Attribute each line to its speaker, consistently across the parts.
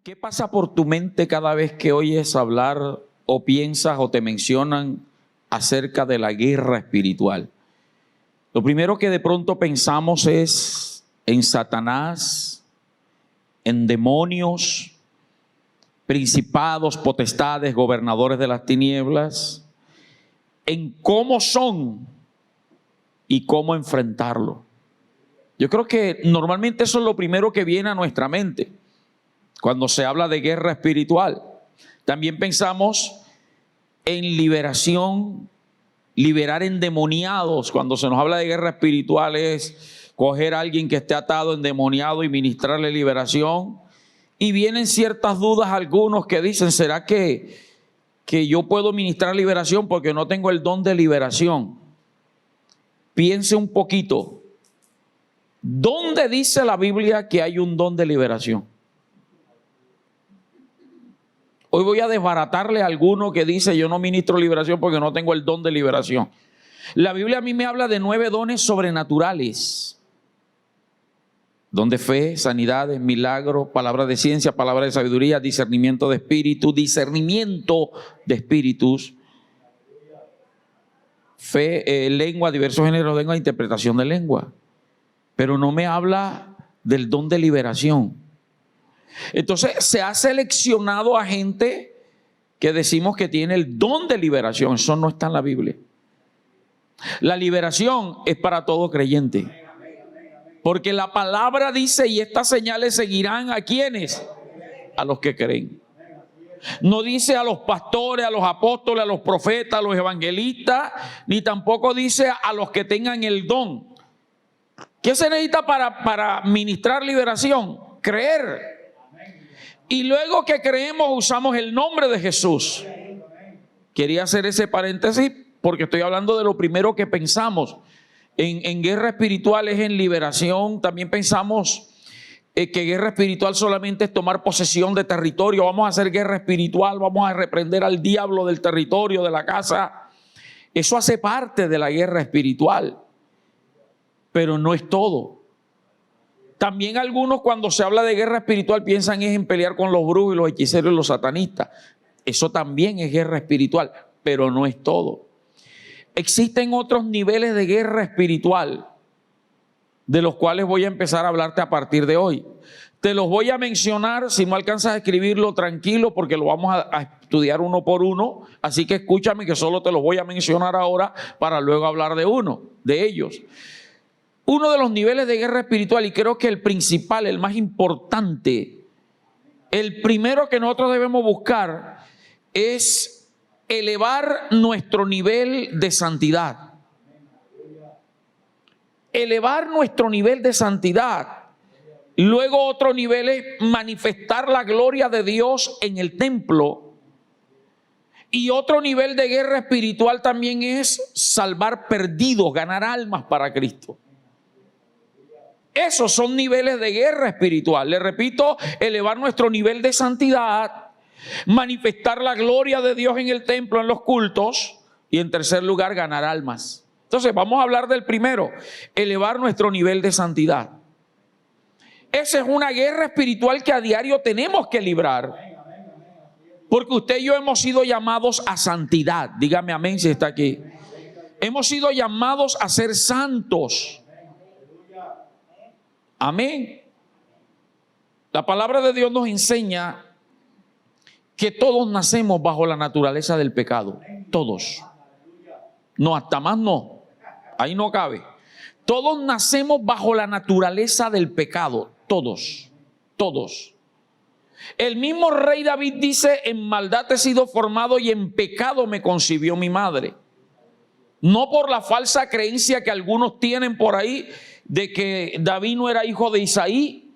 Speaker 1: ¿Qué pasa por tu mente cada vez que oyes hablar o piensas o te mencionan acerca de la guerra espiritual? Lo primero que de pronto pensamos es en Satanás, en demonios, principados, potestades, gobernadores de las tinieblas, en cómo son y cómo enfrentarlo. Yo creo que normalmente eso es lo primero que viene a nuestra mente cuando se habla de guerra espiritual. También pensamos en liberación, liberar endemoniados. Cuando se nos habla de guerra espiritual es coger a alguien que esté atado, endemoniado y ministrarle liberación. Y vienen ciertas dudas algunos que dicen, ¿será que yo puedo ministrar liberación porque no tengo el don de liberación? Piense un poquito. ¿Dónde dice la Biblia que hay un don de liberación? Hoy voy a desbaratarle a alguno que dice yo no ministro liberación porque no tengo el don de liberación. La Biblia a mí me habla de 9 dones sobrenaturales. Don de fe, sanidades, milagros, palabra de ciencia, palabra de sabiduría, discernimiento de espíritus, fe, lengua, diversos géneros de lengua, interpretación de lengua. Pero no me habla del don de liberación. Entonces se ha seleccionado a gente que decimos que tiene el don de liberación. Eso no está en la Biblia. La liberación es para todo creyente. Porque la palabra dice, y estas señales seguirán ¿a quiénes? A los que creen. No dice a los pastores, a los apóstoles, a los profetas, a los evangelistas, ni tampoco dice a los que tengan el don. ¿Qué se necesita para ministrar liberación? Creer. Y luego que creemos usamos el nombre de Jesús. Quería hacer ese paréntesis porque estoy hablando de lo primero que pensamos. En guerra espiritual es en liberación. También pensamos que guerra espiritual solamente es tomar posesión de territorio. Vamos a hacer guerra espiritual, vamos a reprender al diablo del territorio, de la casa. Eso hace parte de la guerra espiritual, pero no es todo. También algunos cuando se habla de guerra espiritual piensan es en pelear con los brujos y los hechiceros y los satanistas. Eso también es guerra espiritual, pero no es todo. Existen otros niveles de guerra espiritual de los cuales voy a empezar a hablarte a partir de hoy. Te los voy a mencionar, si no alcanzas a escribirlo tranquilo porque lo vamos a estudiar uno por uno. Así que escúchame que solo te los voy a mencionar ahora para luego hablar de uno de ellos. Uno de los niveles de guerra espiritual, y creo que el principal, el más importante, el primero que nosotros debemos buscar es elevar nuestro nivel de santidad. Elevar nuestro nivel de santidad. Luego otro nivel es manifestar la gloria de Dios en el templo. Y otro nivel de guerra espiritual también es salvar perdidos, ganar almas para Cristo. Esos son niveles de guerra espiritual. Le repito, elevar nuestro nivel de santidad, manifestar la gloria de Dios en el templo, en los cultos, y en tercer lugar, ganar almas. Entonces, vamos a hablar del primero, elevar nuestro nivel de santidad. Esa es una guerra espiritual que a diario tenemos que librar. Porque usted y yo hemos sido llamados a santidad. Dígame amén si está aquí. Hemos sido llamados a ser santos. Amén. La palabra de Dios nos enseña que todos nacemos bajo la naturaleza del pecado. Todos. No, hasta más no. Ahí no cabe. Todos nacemos bajo la naturaleza del pecado. Todos. Todos. El mismo rey David dice, en maldad he sido formado y en pecado me concibió mi madre. No por la falsa creencia que algunos tienen por ahí de que David no era hijo de Isaí.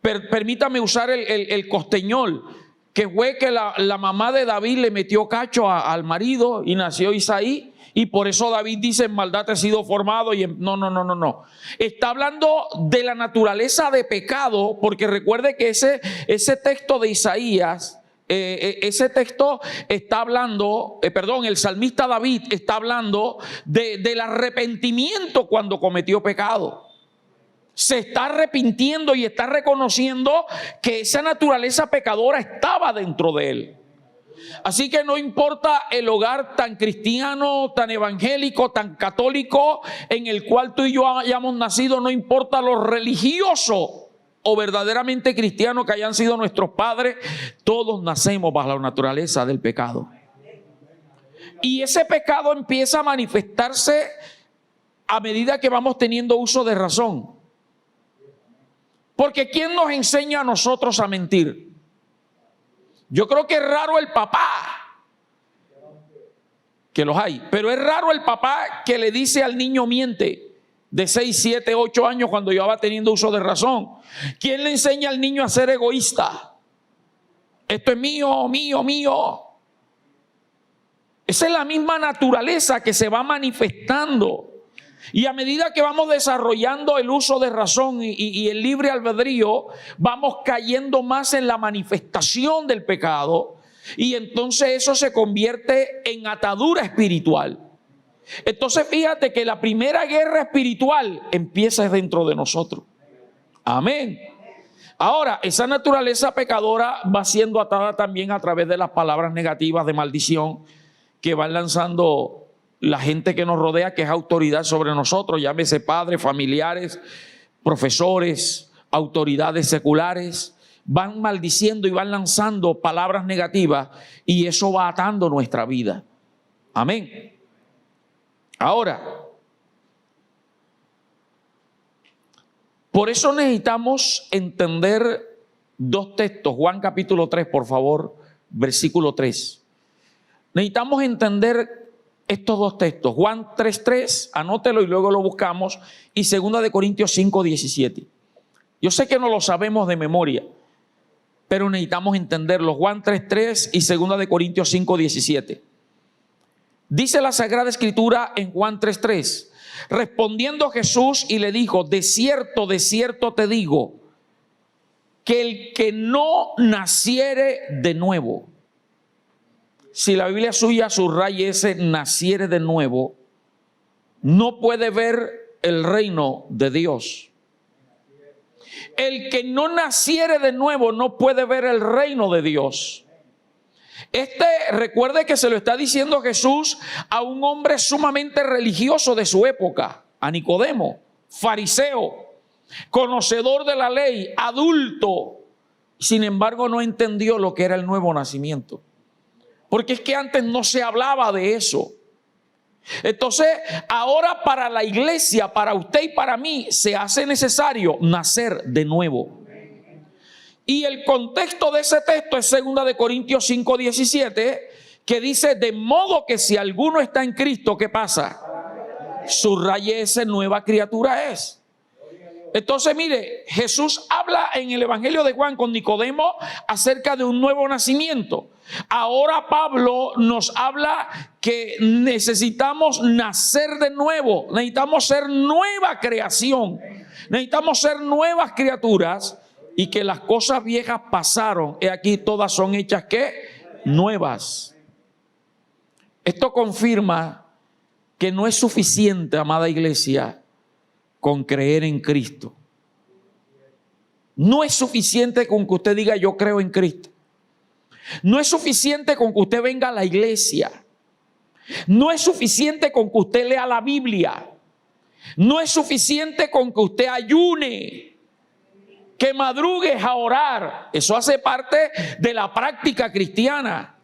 Speaker 1: Permítame usar el costeñol, que fue que la mamá de David le metió cacho al marido y nació Isaí. Y por eso David dice, en maldad he sido formado. No. Está hablando de la naturaleza de pecado, porque recuerde que ese texto de Isaías, ese texto está hablando, el salmista David está hablando del arrepentimiento cuando cometió pecado. O se está arrepintiendo y está reconociendo que esa naturaleza pecadora estaba dentro de él. Así que no importa el hogar tan cristiano, tan evangélico, tan católico en el cual tú y yo hayamos nacido, no importa lo religioso o verdaderamente cristiano que hayan sido nuestros padres, todos nacemos bajo la naturaleza del pecado. Y ese pecado empieza a manifestarse a medida que vamos teniendo uso de razón. Porque ¿quién nos enseña a nosotros a mentir? Yo creo que es raro el papá, que los hay, pero es raro el papá que le dice al niño miente de 6, 7, 8 años cuando ya va teniendo uso de razón. ¿Quién le enseña al niño a ser egoísta? Esto es mío, mío, mío. Esa es la misma naturaleza que se va manifestando. Y a medida que vamos desarrollando el uso de razón y el libre albedrío, vamos cayendo más en la manifestación del pecado. Y entonces eso se convierte en atadura espiritual. Entonces fíjate que la primera guerra espiritual empieza dentro de nosotros. Amén. Ahora, esa naturaleza pecadora va siendo atada también a través de las palabras negativas de maldición que van lanzando la gente que nos rodea, que es autoridad sobre nosotros, llámese padres, familiares, profesores, autoridades seculares, van maldiciendo y van lanzando palabras negativas y eso va atando nuestra vida. Amén. Ahora, por eso necesitamos entender dos textos. Juan capítulo 3, por favor, versículo 3. Necesitamos entender estos dos textos, Juan 3:3, anótelo y luego lo buscamos, y 2 Corintios 5:17. Yo sé que no lo sabemos de memoria, pero necesitamos entenderlo. Juan 3:3 y 2 Corintios 5:17. Dice la Sagrada Escritura en Juan 3:3, respondiendo Jesús y le dijo, de cierto te digo, que el que no naciere de nuevo. Si la Biblia suya subraya ese naciere de nuevo, no puede ver el reino de Dios. El que no naciere de nuevo no puede ver el reino de Dios. Recuerde que se lo está diciendo Jesús a un hombre sumamente religioso de su época, a Nicodemo, fariseo, conocedor de la ley, adulto. Sin embargo, no entendió lo que era el nuevo nacimiento. Porque es que antes no se hablaba de eso. Entonces, ahora para la iglesia, para usted y para mí, se hace necesario nacer de nuevo. Y el contexto de ese texto es 2 Corintios 5:17, que dice, de modo que si alguno está en Cristo, ¿qué pasa? Subraye ese, nueva criatura es. Entonces, mire, Jesús habla en el Evangelio de Juan con Nicodemo acerca de un nuevo nacimiento. Ahora Pablo nos habla que necesitamos nacer de nuevo, necesitamos ser nueva creación, necesitamos ser nuevas criaturas y que las cosas viejas pasaron, y aquí todas son hechas ¿qué? Nuevas. Esto confirma que no es suficiente, amada iglesia, con creer en Cristo. No es suficiente con que usted diga yo creo en Cristo. No es suficiente con que usted venga a la iglesia. No es suficiente con que usted lea la Biblia. No es suficiente con que usted ayune, que madrugues a orar. Eso hace parte de la práctica cristiana.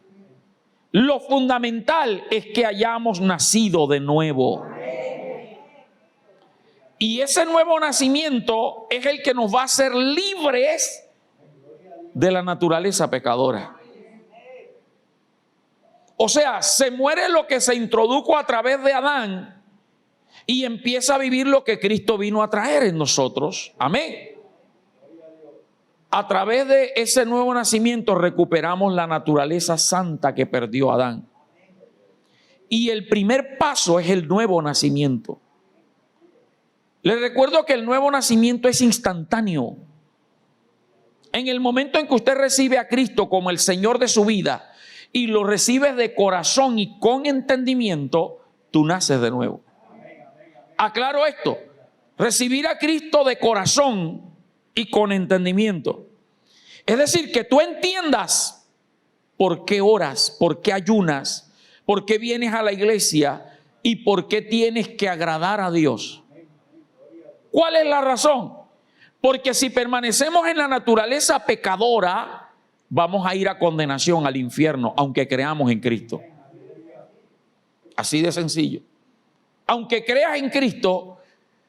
Speaker 1: Lo fundamental es que hayamos nacido de nuevo. Y ese nuevo nacimiento es el que nos va a hacer libres de la naturaleza pecadora. O sea, se muere lo que se introdujo a través de Adán y empieza a vivir lo que Cristo vino a traer en nosotros. Amén. A través de ese nuevo nacimiento recuperamos la naturaleza santa que perdió Adán. Y el primer paso es el nuevo nacimiento. Les recuerdo que el nuevo nacimiento es instantáneo. En el momento en que usted recibe a Cristo como el Señor de su vida y lo recibes de corazón y con entendimiento, tú naces de nuevo. Aclaro esto. Recibir a Cristo de corazón y con entendimiento. Es decir, que tú entiendas por qué oras, por qué ayunas, por qué vienes a la iglesia y por qué tienes que agradar a Dios. ¿Cuál es la razón? Porque si permanecemos en la naturaleza pecadora, vamos a ir a condenación, al infierno, aunque creamos en Cristo. Así de sencillo. Aunque creas en Cristo,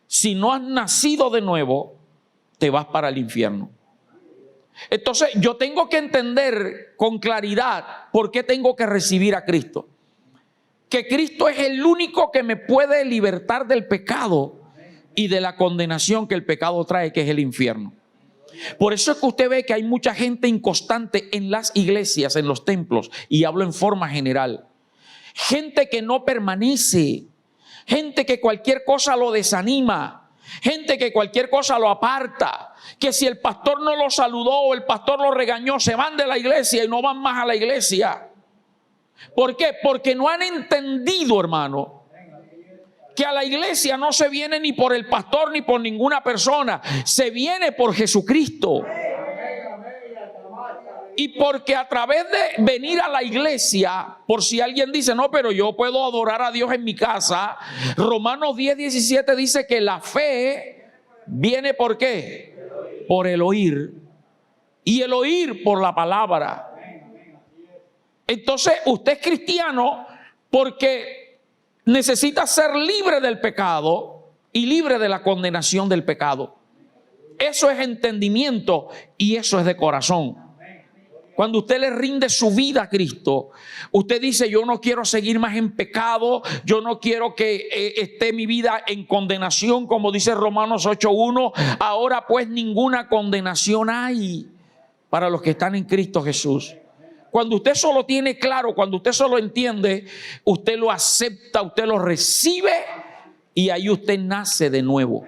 Speaker 1: si no has nacido de nuevo, te vas para el infierno. Entonces yo tengo que entender con claridad por qué tengo que recibir a Cristo. Que Cristo es el único que me puede libertar del pecado y de la condenación que el pecado trae, que es el infierno. Por eso es que usted ve que hay mucha gente inconstante en las iglesias, en los templos, y hablo en forma general. Gente que no permanece, gente que cualquier cosa lo desanima, gente que cualquier cosa lo aparta, que si el pastor no lo saludó o el pastor lo regañó, se van de la iglesia y no van más a la iglesia. ¿Por qué? Porque no han entendido, hermano, que a la iglesia no se viene ni por el pastor ni por ninguna persona, se viene por Jesucristo. Y porque a través de venir a la iglesia, por si alguien dice, no, pero yo puedo adorar a Dios en mi casa, Romanos 10:17 dice que la fe viene ¿por qué? Por el oír. Y el oír por la palabra. Entonces usted es cristiano porque necesita ser libre del pecado y libre de la condenación del pecado. Eso es entendimiento y eso es de corazón. Cuando usted le rinde su vida a Cristo, usted dice, yo no quiero seguir más en pecado, yo no quiero que esté mi vida en condenación, como dice Romanos 8:1. Ahora pues ninguna condenación hay para los que están en Cristo Jesús. Cuando usted solo tiene claro, cuando usted solo entiende, usted lo acepta, usted lo recibe y ahí usted nace de nuevo.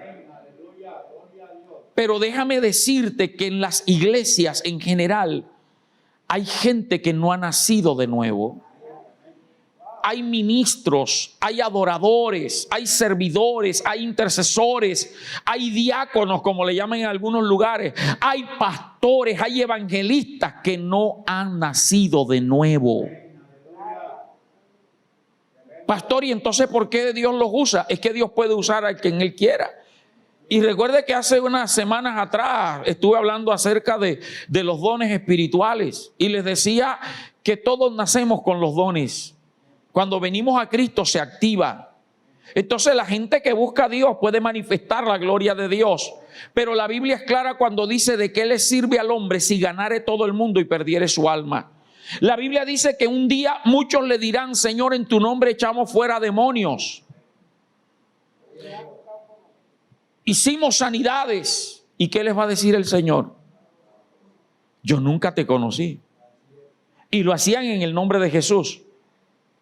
Speaker 1: Pero déjame decirte que en las iglesias en general hay gente que no ha nacido de nuevo. Hay ministros, hay adoradores, hay servidores, hay intercesores, hay diáconos, como le llaman en algunos lugares, hay pastores, hay evangelistas que no han nacido de nuevo. Pastor, ¿y entonces por qué Dios los usa? Es que Dios puede usar a quien Él quiera. Y recuerde que hace unas semanas atrás estuve hablando acerca de los dones espirituales y les decía que todos nacemos con los dones. Cuando venimos a Cristo se activa. Entonces la gente que busca a Dios puede manifestar la gloria de Dios. Pero la Biblia es clara cuando dice de qué le sirve al hombre si ganare todo el mundo y perdiere su alma. La Biblia dice que un día muchos le dirán, Señor, en tu nombre echamos fuera demonios. Hicimos sanidades. ¿Y qué les va a decir el Señor? Yo nunca te conocí. Y lo hacían en el nombre de Jesús.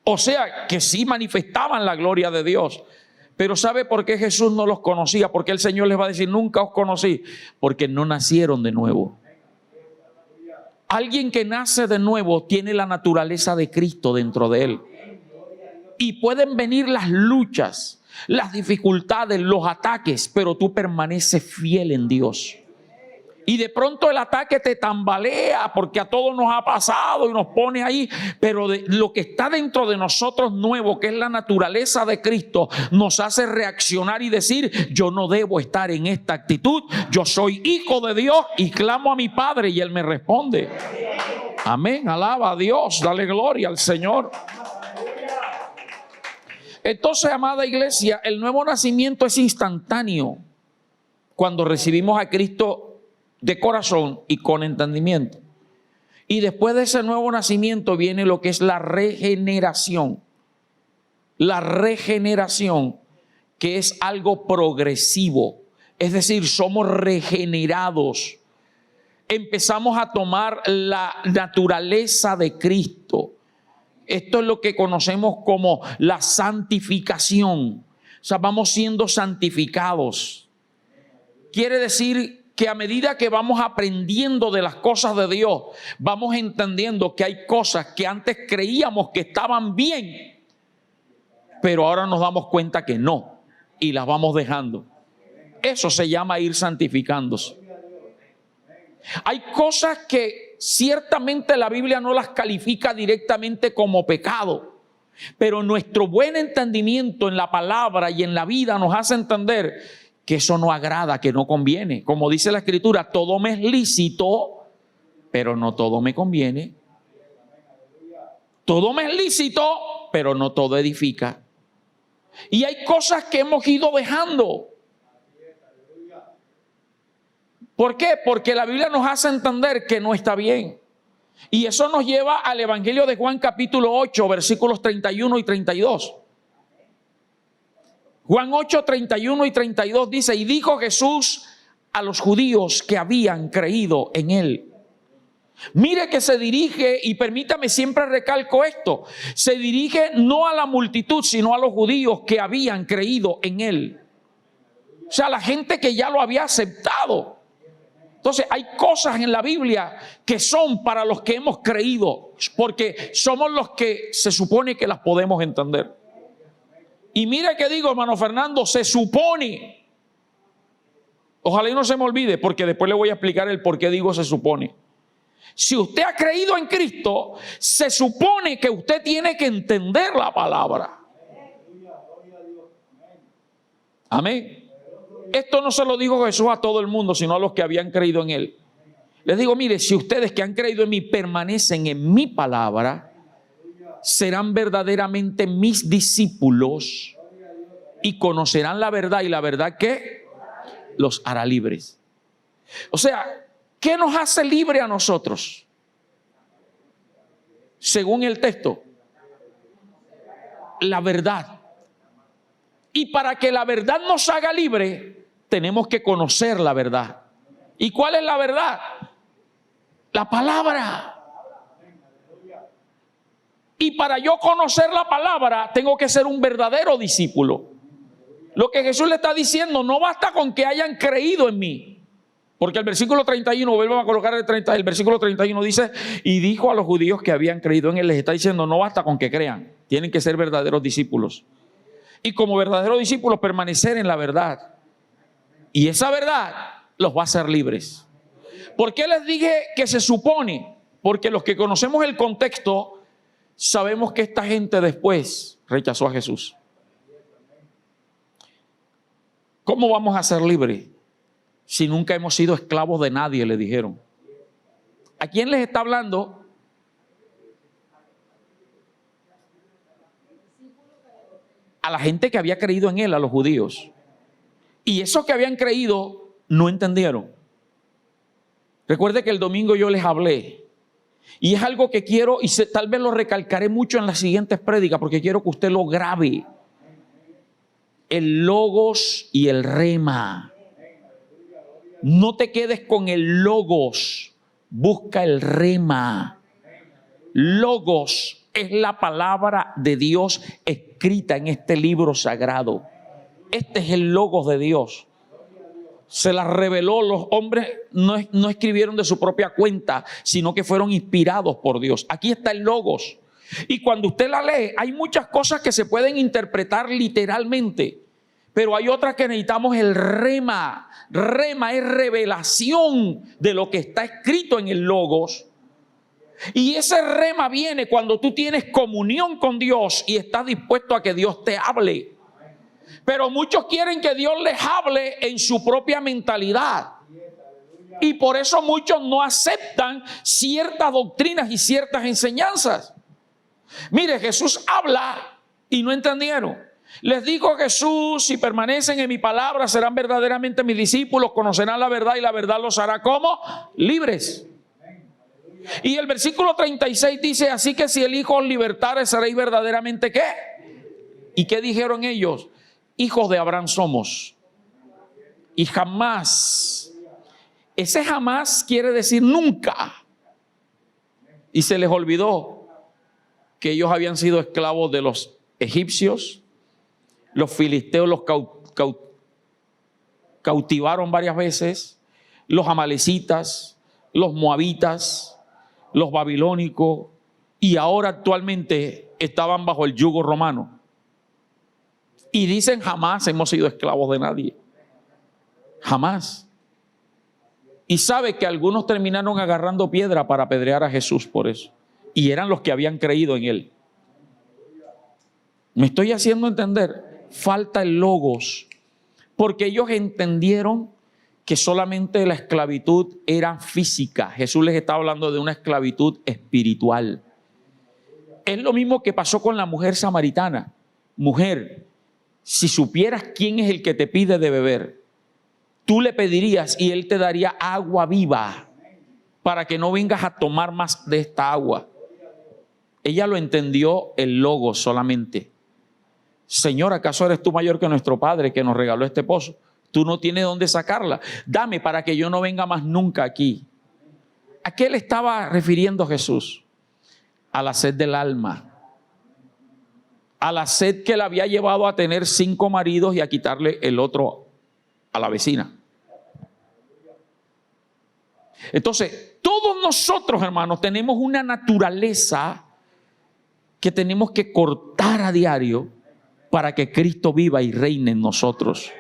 Speaker 1: O sea, que sí manifestaban la gloria de Dios. Pero ¿sabe por qué Jesús no los conocía? Porque el Señor les va a decir, nunca os conocí. Porque no nacieron de nuevo. Alguien que nace de nuevo tiene la naturaleza de Cristo dentro de él. Y pueden venir las luchas, las dificultades, los ataques, pero tú permaneces fiel en Dios. Y de pronto el ataque te tambalea porque a todos nos ha pasado y nos pone ahí. Pero lo que está dentro de nosotros nuevo, que es la naturaleza de Cristo, nos hace reaccionar y decir, yo no debo estar en esta actitud. Yo soy hijo de Dios y clamo a mi Padre y Él me responde. Amén, alaba a Dios, dale gloria al Señor. Entonces, amada iglesia, el nuevo nacimiento es instantáneo cuando recibimos a Cristo de corazón y con entendimiento. Y después de ese nuevo nacimiento viene lo que es la regeneración. La regeneración, que es algo progresivo. Es decir, somos regenerados. Empezamos a tomar la naturaleza de Cristo. Esto es lo que conocemos como la santificación. O sea, vamos siendo santificados. Quiere decir que a medida que vamos aprendiendo de las cosas de Dios, vamos entendiendo que hay cosas que antes creíamos que estaban bien, pero ahora nos damos cuenta que no, y las vamos dejando. Eso se llama ir santificándose. Hay cosas que ciertamente la Biblia no las califica directamente como pecado, pero nuestro buen entendimiento en la palabra y en la vida nos hace entender que eso no agrada, que no conviene. Como dice la Escritura, todo me es lícito, pero no todo me conviene. Todo me es lícito, pero no todo edifica. Y hay cosas que hemos ido dejando. ¿Por qué? Porque la Biblia nos hace entender que no está bien. Y eso nos lleva al Evangelio de Juan capítulo 8, versículos 31 y 32. Juan 8, 31 y 32 dice: y dijo Jesús a los judíos que habían creído en él. Mire que se dirige, y permítame, siempre recalco esto, se dirige no a la multitud, sino a los judíos que habían creído en él. O sea, la gente que ya lo había aceptado. Entonces hay cosas en la Biblia que son para los que hemos creído, porque somos los que se supone que las podemos entender. Y mire que digo, hermano Fernando, se supone. Ojalá y no se me olvide, porque después le voy a explicar el por qué digo se supone. Si usted ha creído en Cristo, se supone que usted tiene que entender la palabra. Amén. Esto no se lo dijo Jesús a todo el mundo, sino a los que habían creído en él. Les digo, mire, si ustedes que han creído en mí permanecen en mi palabra, serán verdaderamente mis discípulos y conocerán la verdad, y la verdad que los hará libres. O sea, ¿qué nos hace libre a nosotros? Según el texto, la verdad. Y para que la verdad nos haga libre, tenemos que conocer la verdad. ¿Y cuál es la verdad? La palabra. Y para yo conocer la palabra, tengo que ser un verdadero discípulo. Lo que Jesús le está diciendo, no basta con que hayan creído en mí. Porque el versículo 31, vuelvo a colocar el versículo 31 dice: y dijo a los judíos que habían creído en él, les está diciendo, no basta con que crean, tienen que ser verdaderos discípulos. Y como verdaderos discípulos permanecer en la verdad. Y esa verdad los va a hacer libres. ¿Por qué les dije que se supone? Porque los que conocemos el contexto sabemos que esta gente después rechazó a Jesús. ¿Cómo vamos a ser libres si nunca hemos sido esclavos de nadie? Le dijeron. ¿A quién les está hablando? A la gente que había creído en él, a los judíos. Y esos que habían creído no entendieron. Recuerde que el domingo yo les hablé. Y es algo que quiero, y tal vez lo recalcaré mucho en las siguientes prédicas, porque quiero que usted lo grabe. El logos y el rema. No te quedes con el logos, busca el rema. Logos es la palabra de Dios escrita en este libro sagrado. Este es el logos de Dios. Se la reveló, los hombres no escribieron de su propia cuenta, sino que fueron inspirados por Dios. Aquí está el logos. Y cuando usted la lee, hay muchas cosas que se pueden interpretar literalmente, pero hay otras que necesitamos el rema. Rema es revelación de lo que está escrito en el logos. Y ese rema viene cuando tú tienes comunión con Dios y estás dispuesto a que Dios te hable. Pero muchos quieren que Dios les hable en su propia mentalidad. Y por eso muchos no aceptan ciertas doctrinas y ciertas enseñanzas. Mire, Jesús habla y no entendieron. Les dijo Jesús: si permanecen en mi palabra, serán verdaderamente mis discípulos, conocerán la verdad y la verdad los hará ¿cómo? Libres. Y el versículo 36 dice: así que si el Hijo os libertare, seréis verdaderamente ¿qué? ¿Y qué dijeron ellos? Hijos de Abraham somos. Y jamás. Ese jamás quiere decir nunca. Y se les olvidó que ellos habían sido esclavos de los egipcios. Los filisteos los cautivaron varias veces. Los amalecitas, los moabitas, los babilónicos. Y ahora actualmente estaban bajo el yugo romano. Y dicen: jamás hemos sido esclavos de nadie. Jamás. Y sabe que algunos terminaron agarrando piedra para apedrear a Jesús por eso. Y eran los que habían creído en él. ¿Me estoy haciendo entender? Falta el logos. Porque ellos entendieron que solamente la esclavitud era física. Jesús les estaba hablando de una esclavitud espiritual. Es lo mismo que pasó con la mujer samaritana. Mujer, si supieras quién es el que te pide de beber, tú le pedirías y él te daría agua viva para que no vengas a tomar más de esta agua. Ella lo entendió el logos solamente. Señor, ¿acaso eres tú mayor que nuestro padre que nos regaló este pozo? Tú no tienes dónde sacarla. Dame para que yo no venga más nunca aquí. ¿A qué le estaba refiriendo Jesús? A la sed del alma. A la sed que le había llevado a tener 5 maridos y a quitarle el otro a la vecina. Entonces, todos nosotros, hermanos, tenemos una naturaleza que tenemos que cortar a diario para que Cristo viva y reine en nosotros.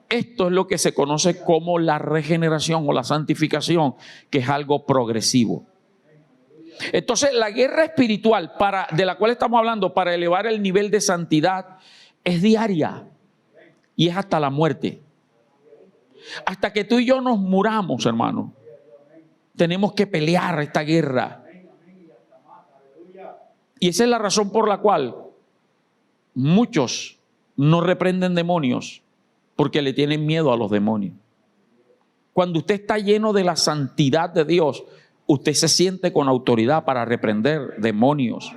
Speaker 1: Esto es lo que se conoce como la regeneración o la santificación, que es algo progresivo. Entonces, la guerra espiritual de la cual estamos hablando para elevar el nivel de santidad es diaria y es hasta la muerte. Hasta que tú y yo nos muramos, hermano, tenemos que pelear esta guerra. Y esa es la razón por la cual muchos no reprenden demonios, porque le tienen miedo a los demonios. Cuando usted está lleno de la santidad de Dios, usted se siente con autoridad para reprender demonios.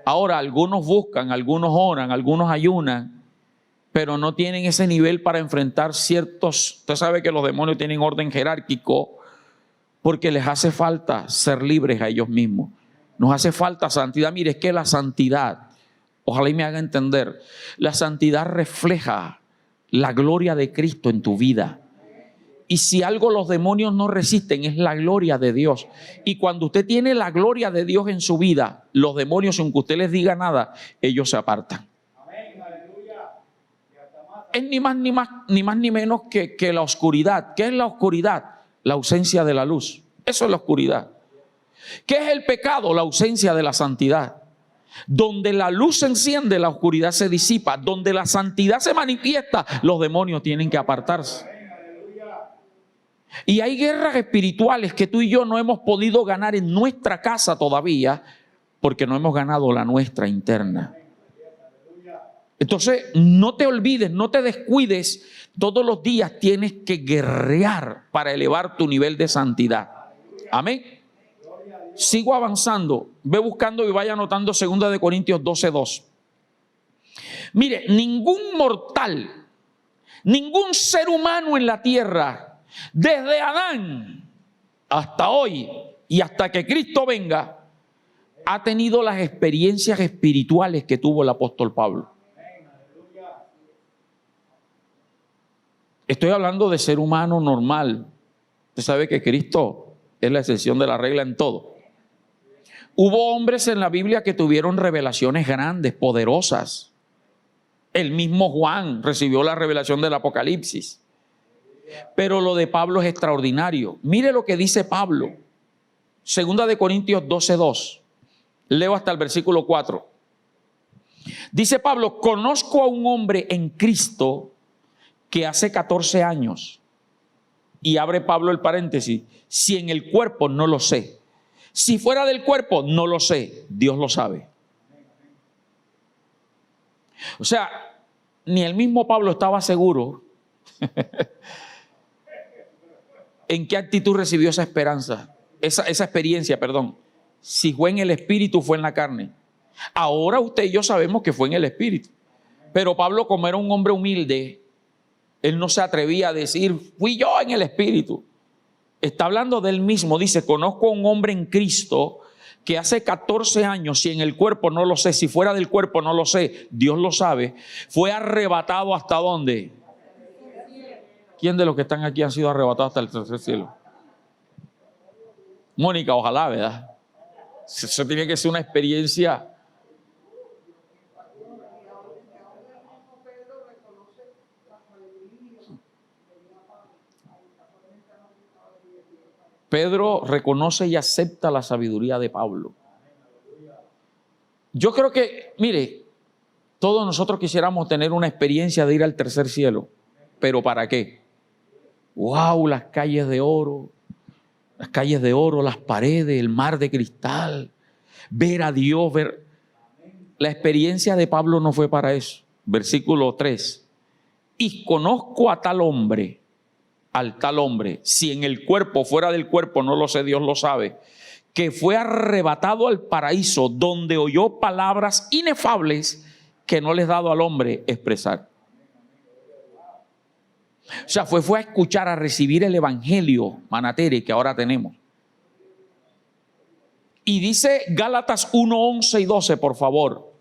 Speaker 1: Ahora, algunos buscan, algunos oran, algunos ayunan, pero no tienen ese nivel para enfrentar ciertos. Usted sabe que los demonios tienen orden jerárquico porque les hace falta ser libres a ellos mismos. Nos hace falta santidad. Mire, es que la santidad, ojalá y me haga entender, la santidad refleja la gloria de Cristo en tu vida. Y si algo los demonios no resisten es la gloria de Dios. Y cuando usted tiene la gloria de Dios en su vida, los demonios, sin que usted les diga nada, ellos se apartan. Es ni más ni menos que la oscuridad. ¿Qué es la oscuridad? La ausencia de la luz. Eso es la oscuridad. ¿Qué es el pecado? La ausencia de la santidad. Donde la luz se enciende, la oscuridad se disipa. Donde la santidad se manifiesta, los demonios tienen que apartarse. Y hay guerras espirituales que tú y yo no hemos podido ganar en nuestra casa todavía, porque no hemos ganado la nuestra interna. Entonces, no te olvides, no te descuides. Todos los días tienes que guerrear para elevar tu nivel de santidad. Amén. Sigo avanzando. Ve buscando y vaya anotando 2 Corintios 12:2. Mire, ningún mortal, ningún ser humano en la tierra, desde Adán hasta hoy y hasta que Cristo venga, ha tenido las experiencias espirituales que tuvo el apóstol Pablo. Estoy hablando de ser humano normal. Usted sabe que Cristo es la excepción de la regla en todo. Hubo hombres en la Biblia que tuvieron revelaciones grandes, poderosas. El mismo Juan recibió la revelación del Apocalipsis. Pero lo de Pablo es extraordinario. Mire lo que dice Pablo. 2 Corintios 12:2. Leo hasta el versículo 4. Dice Pablo: conozco a un hombre en Cristo que hace 14 años, y abre Pablo el paréntesis, si en el cuerpo no lo sé, si fuera del cuerpo no lo sé, Dios lo sabe. O sea, ni el mismo Pablo estaba seguro en qué actitud recibió esa esperanza, esa experiencia, perdón, si fue en el espíritu o fue en la carne. Ahora usted y yo sabemos que fue en el espíritu, pero Pablo, como era un hombre humilde, él no se atrevía a decir, fui yo en el espíritu. Está hablando de él mismo. Dice, conozco a un hombre en Cristo que hace 14 años, si en el cuerpo no lo sé, si fuera del cuerpo no lo sé, Dios lo sabe, fue arrebatado ¿hasta dónde? ¿Quién de los que están aquí han sido arrebatados hasta el tercer cielo? Mónica, ojalá, ¿verdad? Eso tiene que ser una experiencia. Pedro reconoce y acepta la sabiduría de Pablo. Yo creo que, mire, todos nosotros quisiéramos tener una experiencia de ir al tercer cielo. ¿Pero para qué? ¡Wow! Las calles de oro, las paredes, el mar de cristal, ver a Dios, ver. La experiencia de Pablo no fue para eso. Versículo 3. Y conozco a tal hombre, al tal hombre, si en el cuerpo, fuera del cuerpo, no lo sé, Dios lo sabe, que fue arrebatado al paraíso, donde oyó palabras inefables que no les ha dado al hombre expresar. O sea, fue a escuchar, a recibir el evangelio, Manatere, que ahora tenemos. Y dice Gálatas 1, 11 y 12, por favor.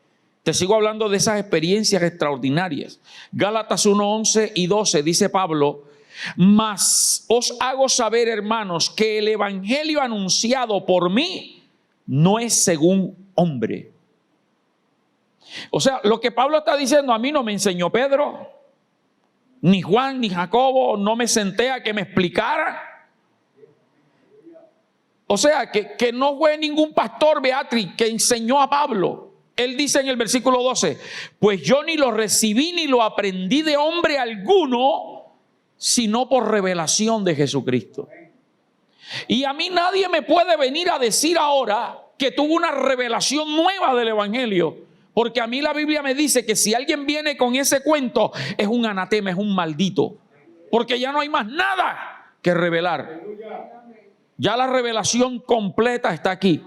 Speaker 1: Te sigo hablando de esas experiencias extraordinarias. Gálatas 1, 11 y 12, dice Pablo: mas os hago saber, hermanos, que el evangelio anunciado por mí no es según hombre. O sea, lo que Pablo está diciendo, a mí no me enseñó Pedro, ni Juan, ni Jacobo, no me senté a que me explicara. O sea, que no fue ningún pastor, Beatriz, que enseñó a Pablo. Él dice en el versículo 12, pues yo ni lo recibí ni lo aprendí de hombre alguno, sino por revelación de Jesucristo. Y a mí nadie me puede venir a decir ahora que tuvo una revelación nueva del evangelio, porque a mí la Biblia me dice que si alguien viene con ese cuento es un anatema, es un maldito, porque ya no hay más nada que revelar. Ya la revelación completa está aquí.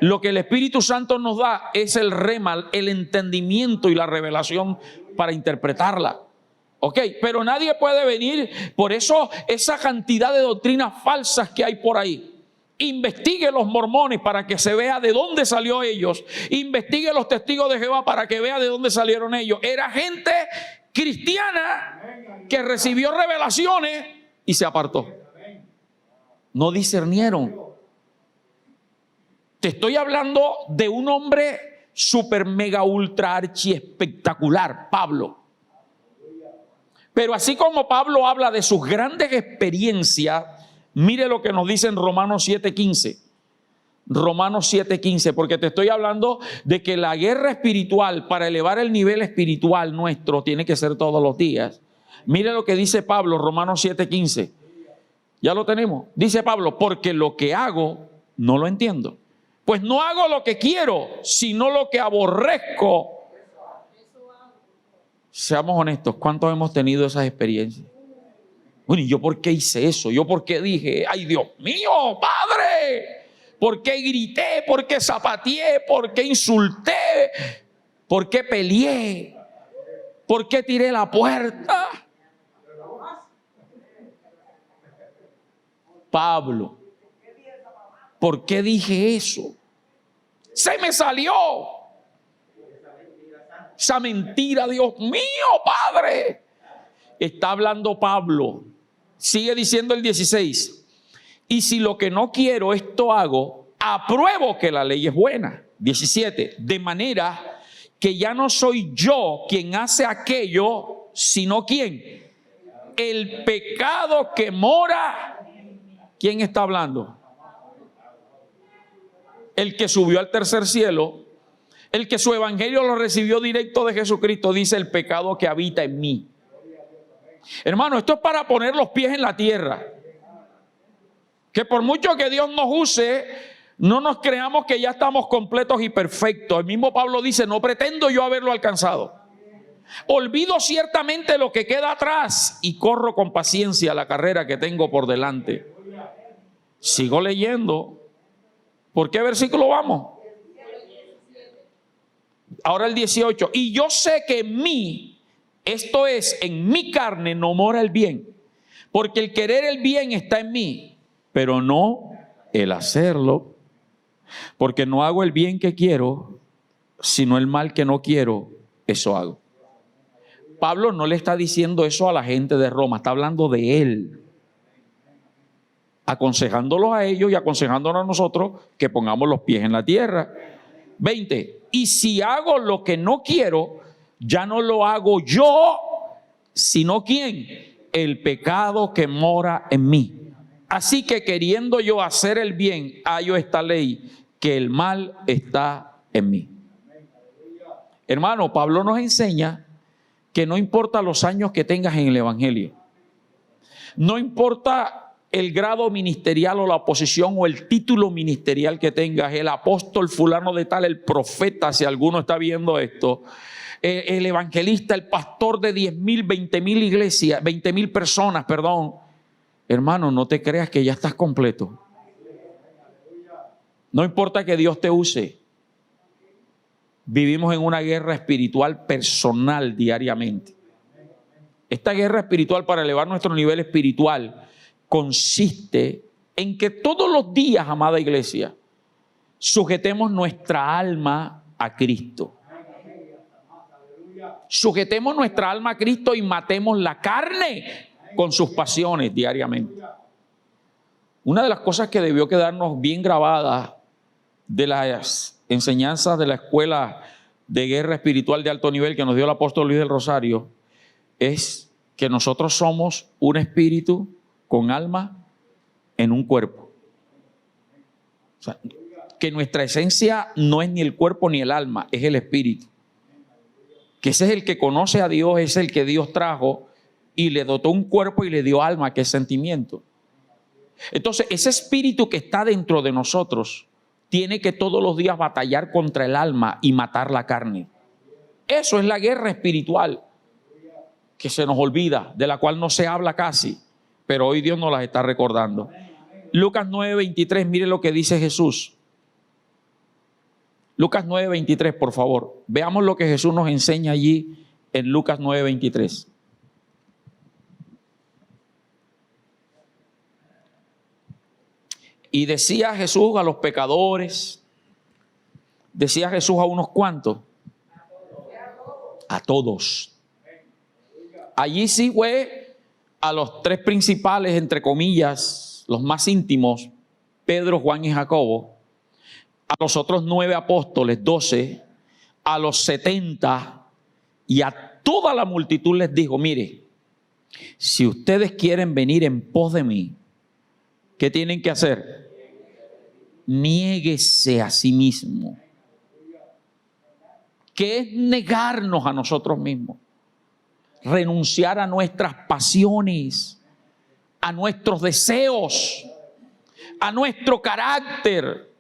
Speaker 1: Lo que el Espíritu Santo nos da es el rema, el entendimiento y la revelación para interpretarla. Ok, pero nadie puede venir. Por eso esa cantidad de doctrinas falsas que hay por ahí. Investigue los mormones para que se vea de dónde salió ellos. Investigue los testigos de Jehová para que vea de dónde salieron ellos. Era gente cristiana que recibió revelaciones y se apartó. No discernieron. Te estoy hablando de un hombre super mega ultra archi espectacular, Pablo. Pero así como Pablo habla de sus grandes experiencias, mire lo que nos dice en Romanos 7:15. Romanos 7:15, porque te estoy hablando de que la guerra espiritual, para elevar el nivel espiritual nuestro, tiene que ser todos los días. Mire lo que dice Pablo, Romanos 7:15. Ya lo tenemos. Dice Pablo, porque lo que hago no lo entiendo. Pues no hago lo que quiero, sino lo que aborrezco. Seamos honestos, ¿cuántos hemos tenido esas experiencias? Bueno, ¿y yo por qué hice eso? ¿Yo por qué dije, ay Dios mío, Padre? ¿Por qué grité? ¿Por qué zapateé? ¿Por qué insulté? ¿Por qué peleé? ¿Por qué tiré la puerta? Pablo, ¿por qué dije eso? Se me salió esa mentira, Dios mío, Padre. Está hablando Pablo. Sigue diciendo el 16. Y si lo que no quiero esto hago, apruebo que la ley es buena. 17. De manera que ya no soy yo quien hace aquello, sino ¿quién? El pecado que mora. ¿Quién está hablando? El que subió al tercer cielo, el que su evangelio lo recibió directo de Jesucristo, dice el pecado que habita en mí. Hermano, esto es para poner los pies en la tierra. Que por mucho que Dios nos use, no nos creamos que ya estamos completos y perfectos. El mismo Pablo dice, no pretendo yo haberlo alcanzado. Olvido ciertamente lo que queda atrás y corro con paciencia la carrera que tengo por delante. Sigo leyendo. ¿Por qué versículo vamos? Ahora el 18. Y yo sé que en mí, esto es, en mi carne no mora el bien. Porque el querer el bien está en mí, pero no el hacerlo. Porque no hago el bien que quiero, sino el mal que no quiero, eso hago. Pablo no le está diciendo eso a la gente de Roma, está hablando de él. Aconsejándolos a ellos y aconsejándonos a nosotros que pongamos los pies en la tierra. 20. Y si hago lo que no quiero, ya no lo hago yo, sino ¿quién? El pecado que mora en mí. Así que queriendo yo hacer el bien, hallo esta ley, que el mal está en mí. Hermano, Pablo nos enseña que no importa los años que tengas en el evangelio, no importa el grado ministerial o la posición o el título ministerial que tengas, el apóstol fulano de tal, el profeta, si alguno está viendo esto, el evangelista, el pastor de 10,000, 20,000 iglesias, 20,000 personas, perdón. Hermano, no te creas que ya estás completo. No importa que Dios te use. Vivimos en una guerra espiritual personal diariamente. Esta guerra espiritual para elevar nuestro nivel espiritual consiste en que todos los días, amada iglesia, sujetemos nuestra alma a Cristo. Sujetemos nuestra alma a Cristo y matemos la carne con sus pasiones diariamente. Una de las cosas que debió quedarnos bien grabada de las enseñanzas de la escuela de guerra espiritual de alto nivel que nos dio el apóstol Luis del Rosario es que nosotros somos un espíritu con alma en un cuerpo. O sea, que nuestra esencia no es ni el cuerpo ni el alma, es el espíritu. Que ese es el que conoce a Dios, es el que Dios trajo y le dotó un cuerpo y le dio alma, que es sentimiento. Entonces, ese espíritu que está dentro de nosotros tiene que todos los días batallar contra el alma y matar la carne. Eso es la guerra espiritual que se nos olvida, de la cual no se habla casi, pero hoy Dios nos las está recordando. Lucas 9:23, mire lo que dice Jesús. Lucas 9:23, por favor. Veamos lo que Jesús nos enseña allí en Lucas 9:23. Y decía Jesús a los pecadores, decía Jesús a unos cuantos, a todos. Allí sí fue a los tres principales, entre comillas, los más íntimos, Pedro, Juan y Jacobo, a los otros 9 apóstoles, 12, a los 70 y a toda la multitud les dijo, mire, si ustedes quieren venir en pos de mí, ¿qué tienen que hacer? Niéguese a sí mismo. ¿Qué es negarnos a nosotros mismos? Renunciar a nuestras pasiones, a nuestros deseos, a nuestro carácter.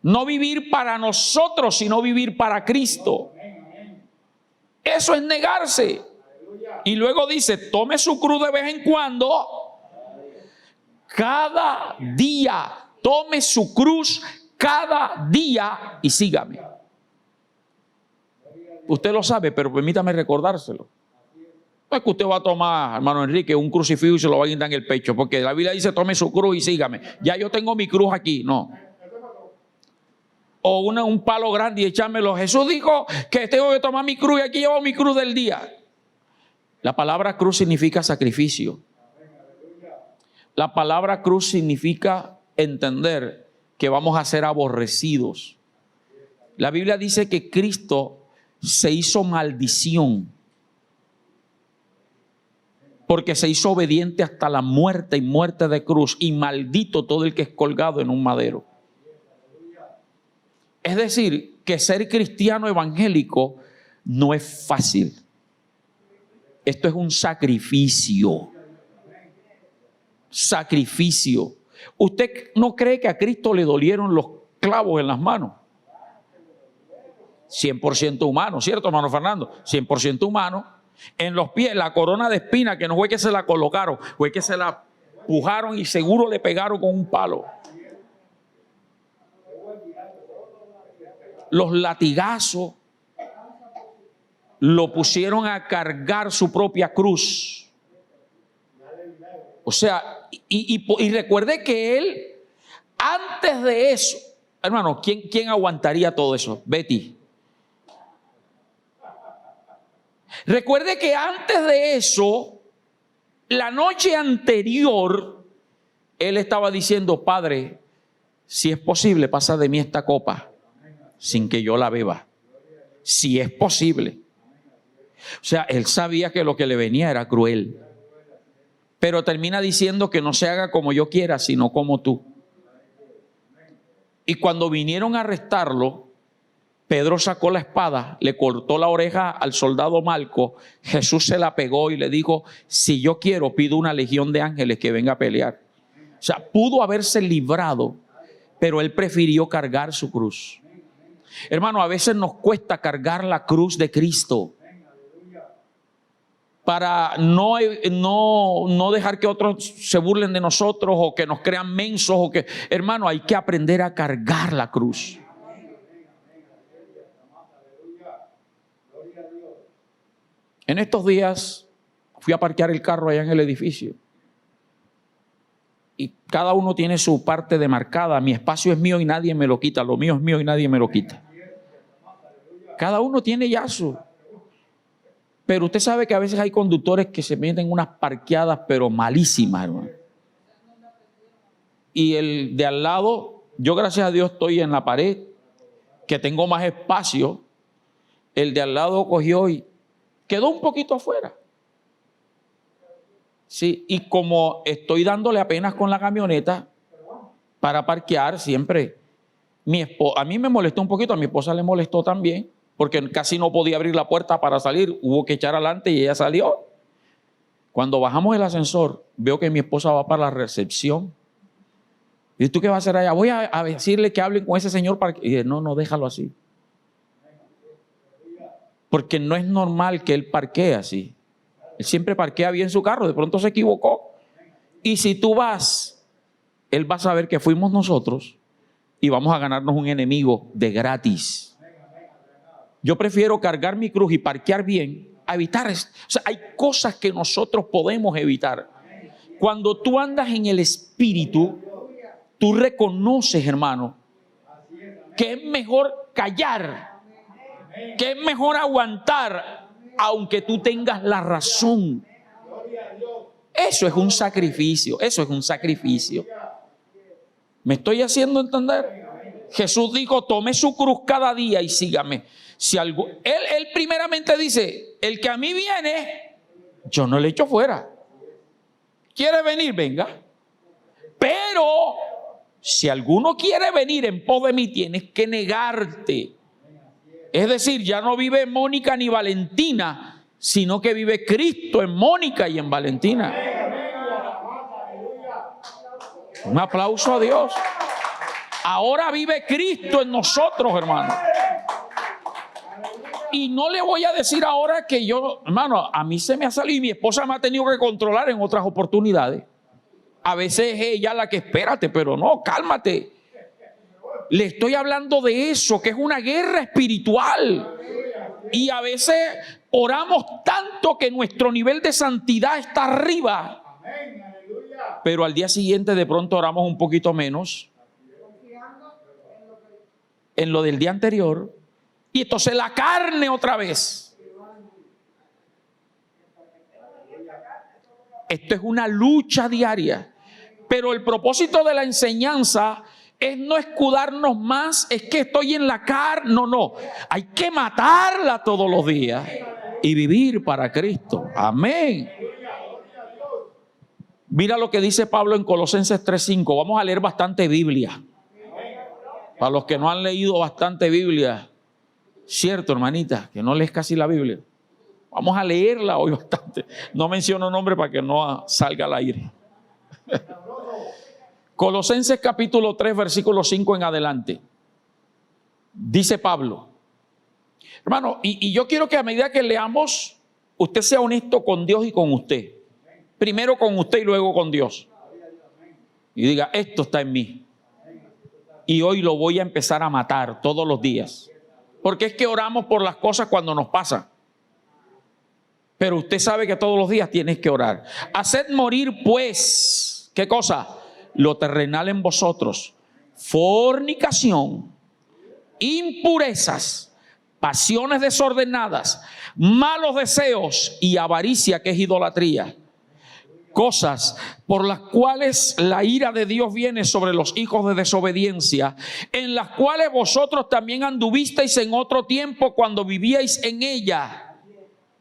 Speaker 1: No vivir para nosotros, sino vivir para Cristo. Eso es negarse. Y luego dice, tome su cruz de vez en cuando. Cada día, tome su cruz cada día y sígame. Usted lo sabe, pero permítame recordárselo. No es que usted va a tomar, hermano Enrique, un crucifijo y se lo va a guindar en el pecho, porque la Biblia dice, tome su cruz y sígame. Ya yo tengo mi cruz aquí, no. O un palo grande y echármelo. Jesús dijo que tengo que tomar mi cruz y aquí llevo mi cruz del día. La palabra cruz significa sacrificio. La palabra cruz significa entender que vamos a ser aborrecidos. La Biblia dice que Cristo se hizo maldición porque se hizo obediente hasta la muerte y muerte de cruz, y maldito todo el que es colgado en un madero. Es decir, que ser cristiano evangélico no es fácil. Esto es un sacrificio. Sacrificio. ¿Usted no cree que a Cristo le dolieron los clavos en las manos? 100% humano, ¿cierto, hermano Fernando? 100% humano. En los pies, la corona de espina, que no fue que se la colocaron, fue que se la pujaron y seguro le pegaron con un palo. Los latigazos lo pusieron a cargar su propia cruz. O sea, y recuerde que él, antes de eso, hermano, ¿quién aguantaría todo eso? Betty. Recuerde que antes de eso, la noche anterior, él estaba diciendo, Padre, si es posible, pasa de mí esta copa sin que yo la beba. Si es posible. O sea, él sabía que lo que le venía era cruel. pero termina diciendo que no se haga como yo quiera, sino como tú. Y cuando vinieron a arrestarlo, Pedro sacó la espada, le cortó la oreja al soldado Malco. Jesús se la pegó y le dijo: si yo quiero, pido una legión de ángeles que venga a pelear. O sea, pudo haberse librado, pero él prefirió cargar su cruz. Hermano, a veces nos cuesta cargar la cruz de Cristo para no dejar que otros se burlen de nosotros o que nos crean mensos o que, hermano, hay que aprender a cargar la cruz. En estos días fui a parquear el carro allá en el edificio y cada uno tiene su parte demarcada. Mi espacio es mío y nadie me lo quita, lo mío es mío y nadie me lo quita. Cada uno tiene ya su. Pero usted sabe que a veces hay conductores que se meten unas parqueadas pero malísimas, hermano. Y el de al lado, yo gracias a Dios estoy en la pared, que tengo más espacio. El de al lado cogió y quedó un poquito afuera. Sí, y como estoy dándole apenas con la camioneta para parquear siempre, a mí me molestó un poquito, a mi esposa le molestó también, porque casi no podía abrir la puerta para salir, hubo que echar adelante y ella salió. Cuando bajamos el ascensor, veo que mi esposa va para la recepción. ¿Y tú qué vas a hacer allá? Voy a decirle que hablen con ese señor para que... Y dije, no, déjalo así. Porque no es normal que él parquee así. Él siempre parquea bien su carro, de pronto se equivocó. Y si tú vas, él va a saber que fuimos nosotros y vamos a ganarnos un enemigo de gratis. Yo prefiero cargar mi cruz y parquear bien a evitar. O sea, hay cosas que nosotros podemos evitar. Cuando tú andas en el Espíritu, tú reconoces, hermano, que es mejor callar, que es mejor aguantar, aunque tú tengas la razón. Eso es un sacrificio, eso es un sacrificio. ¿Me estoy haciendo entender? Jesús dijo: tome su cruz cada día y sígame. Si algo, él primeramente dice: el que a mí viene, yo no le echo fuera. ¿Quiere venir? Venga. Pero si alguno quiere venir en pos de mí, tienes que negarte. Es decir, ya no vive Mónica ni Valentina, sino que vive Cristo en Mónica y en Valentina. Un aplauso a Dios. Ahora vive Cristo en nosotros, hermano. Y no le voy a decir ahora que yo, hermano, a mí se me ha salido y mi esposa me ha tenido que controlar en otras oportunidades. A veces es ella la que espérate, pero no, cálmate. Le estoy hablando de eso, que es una guerra espiritual. Y a veces oramos tanto que nuestro nivel de santidad está arriba. Pero al día siguiente de pronto oramos un poquito menos en lo del día anterior. Y entonces la carne otra vez. Esto es una lucha diaria. Pero el propósito de la enseñanza es no escudarnos más. Es que estoy en la carne. No. Hay que matarla todos los días y vivir para Cristo. Amén. Mira lo que dice Pablo en Colosenses 3:5. Vamos a leer bastante Biblia. Para los que no han leído bastante Biblia. Cierto, hermanita, que no lees casi la Biblia. Vamos a leerla hoy bastante. No menciono nombre para que no salga al aire. Colosenses capítulo 3, versículo 5 en adelante. Dice Pablo. Hermano, y yo quiero que a medida que leamos, usted sea honesto con Dios y con usted. Primero con usted y luego con Dios. Y diga, esto está en mí. Y hoy lo voy a empezar a matar todos los días. Porque es que oramos por las cosas cuando nos pasan. Pero usted sabe que todos los días tienes que orar. Haced morir pues, ¿qué cosa? Lo terrenal en vosotros. Fornicación, impurezas, pasiones desordenadas, malos deseos y avaricia, que es idolatría. Cosas por las cuales la ira de Dios viene sobre los hijos de desobediencia, en las cuales vosotros también anduvisteis en otro tiempo cuando vivíais en ella.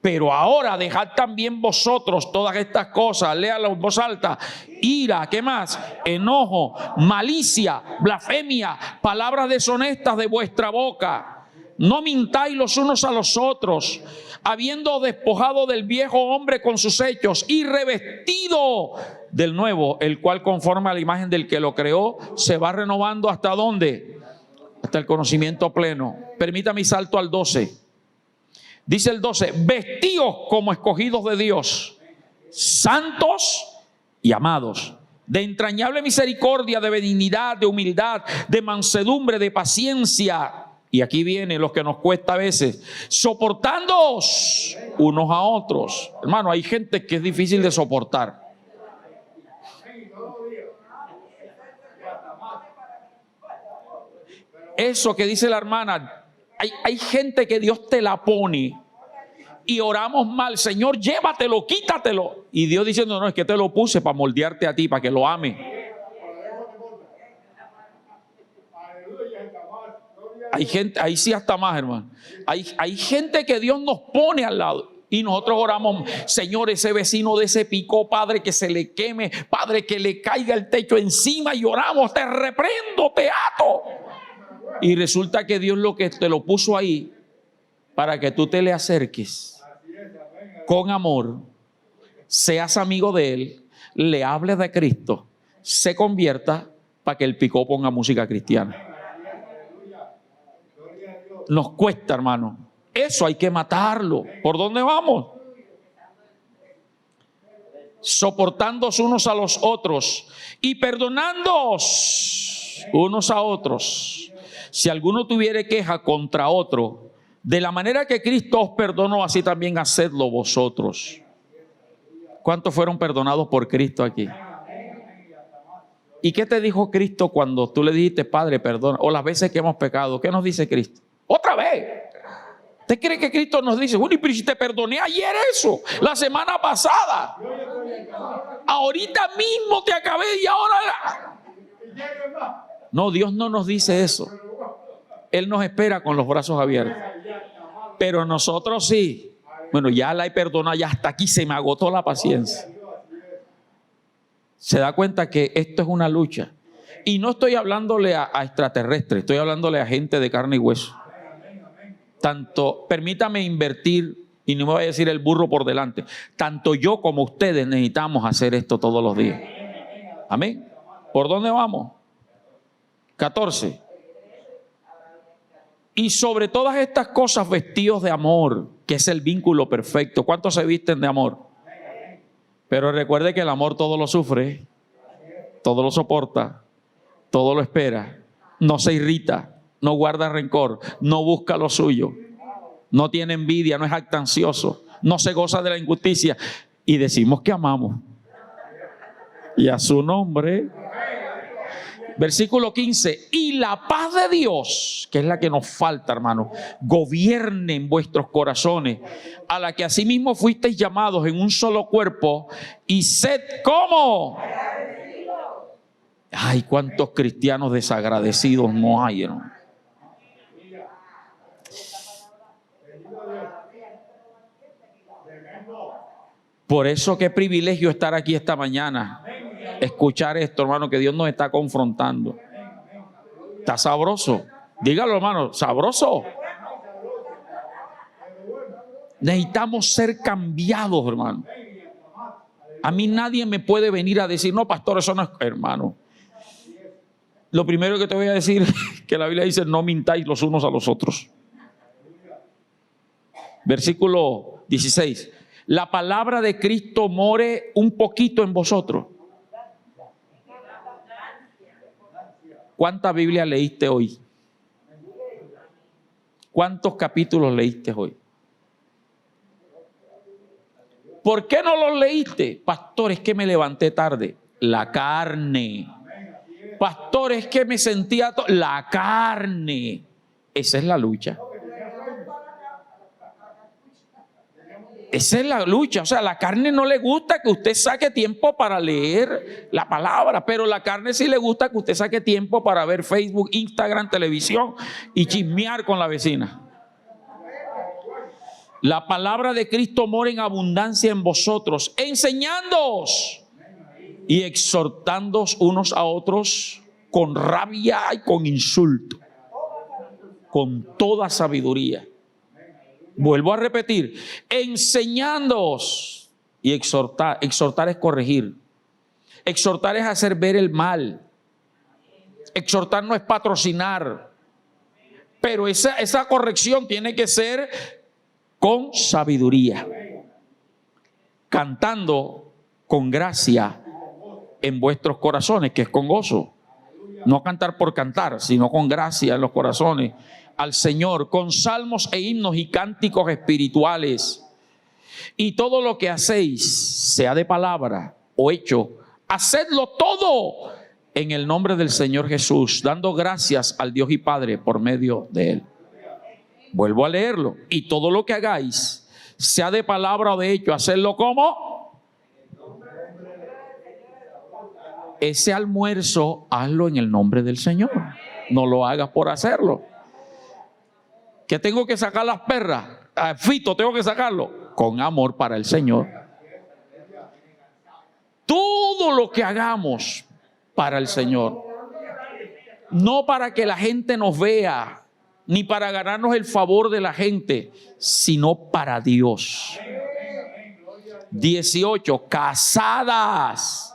Speaker 1: Pero ahora dejad también vosotros todas estas cosas, léalo en voz alta: ira, ¿qué más? Enojo, malicia, blasfemia, palabras deshonestas de vuestra boca. No mintáis los unos a los otros, habiendo despojado del viejo hombre con sus hechos y revestido del nuevo, el cual conforme a la imagen del que lo creó, se va renovando ¿hasta dónde? Hasta el conocimiento pleno. Permítame salto al 12. Dice el 12: vestíos como escogidos de Dios, santos y amados, de entrañable misericordia, de benignidad, de humildad, de mansedumbre, de paciencia. Y aquí viene lo que nos cuesta a veces: soportándoos unos a otros. Hermano, hay gente que es difícil de soportar. Eso que dice la hermana, hay gente que Dios te la pone y oramos mal: Señor, llévatelo, quítatelo. Y Dios diciendo: no, es que te lo puse para moldearte a ti, para que lo ame. Hay gente, ahí sí hasta más, hermano. Hay gente que Dios nos pone al lado y nosotros oramos: Señor, ese vecino de ese picó, Padre, que se le queme, Padre, que le caiga el techo encima, y oramos: te reprendo, te ato. Y resulta que Dios lo que te lo puso ahí para que tú te le acerques con amor, seas amigo de él, le hables de Cristo, se convierta, para que el picó ponga música cristiana. Nos cuesta, hermano. Eso hay que matarlo. ¿Por dónde vamos? Soportándoos unos a los otros y perdonándoos unos a otros, si alguno tuviere queja contra otro, de la manera que Cristo os perdonó, así también hacedlo vosotros. ¿Cuántos fueron perdonados por Cristo aquí? ¿Y qué te dijo Cristo cuando tú le dijiste: Padre, perdona? O las veces que hemos pecado, ¿qué nos dice Cristo? Otra vez. ¿Usted cree que Cristo nos dice: bueno, pero si te perdoné ayer eso, la semana pasada, ahorita mismo te acabé y ahora? No, Dios no nos dice eso. Él nos espera con los brazos abiertos. Pero nosotros sí. Bueno, ya la he perdonado, ya hasta aquí se me agotó la paciencia. Se da cuenta que esto es una lucha. Y no estoy hablándole a extraterrestres, estoy hablándole a gente de carne y hueso. Tanto, permítame invertir, y no me voy a decir el burro por delante, tanto yo como ustedes necesitamos hacer esto todos los días. Amén. ¿Por dónde vamos? 14. Y sobre todas estas cosas vestidos de amor, que es el vínculo perfecto. ¿Cuántos se visten de amor? Pero recuerde que el amor todo lo sufre, todo lo soporta, todo lo espera, no se irrita, no guarda rencor, no busca lo suyo, no tiene envidia, no es jactancioso, no se goza de la injusticia. Y decimos que amamos. Y a su nombre. Versículo 15: y la paz de Dios, que es la que nos falta, hermano, gobierne en vuestros corazones, a la que asimismo fuisteis llamados en un solo cuerpo, y sed ¿cómo? Ay, cuántos cristianos desagradecidos no hay, hermano. Por eso qué privilegio estar aquí esta mañana. Escuchar esto, hermano, que Dios nos está confrontando. Está sabroso. Dígalo, hermano, sabroso. Necesitamos ser cambiados, hermano. A mí nadie me puede venir a decir: no, pastor, eso no es. Hermano, lo primero que te voy a decir es que la Biblia dice: no mintáis los unos a los otros. Versículo 16: la palabra de Cristo more un poquito en vosotros. ¿Cuánta Biblia leíste hoy? ¿Cuántos capítulos leíste hoy? ¿Por qué no los leíste? Pastor, es que me levanté tarde. La carne. Pastor, es que me sentía... La carne. Esa es la lucha. Esa es la lucha. O sea, a la carne no le gusta que usted saque tiempo para leer la palabra, pero la carne sí le gusta que usted saque tiempo para ver Facebook, Instagram, televisión y chismear con la vecina. la palabra de Cristo mora en abundancia en vosotros, enseñándoos y exhortándoos unos a otros con rabia y con insulto, con toda sabiduría. Vuelvo a repetir, enseñándoos y exhortar. Exhortar es corregir. Exhortar es hacer ver el mal. Exhortar no es patrocinar. Pero esa corrección tiene que ser con sabiduría, cantando con gracia en vuestros corazones, que es con gozo. No cantar por cantar, sino con gracia en los corazones al Señor, con salmos e himnos y cánticos espirituales. Y todo lo que hacéis, sea de palabra o hecho, hacedlo todo en el nombre del Señor Jesús, dando gracias al Dios y Padre por medio de Él. Vuelvo a leerlo. Y todo lo que hagáis, sea de palabra o de hecho, hacedlo como. Ese almuerzo, hazlo en el nombre del Señor. No lo hagas por hacerlo. ¿Que tengo que sacar las perras? Fito, tengo que sacarlo. Con amor para el Señor. Todo lo que hagamos para el Señor. No para que la gente nos vea, ni para ganarnos el favor de la gente, sino para Dios. 18. Casadas,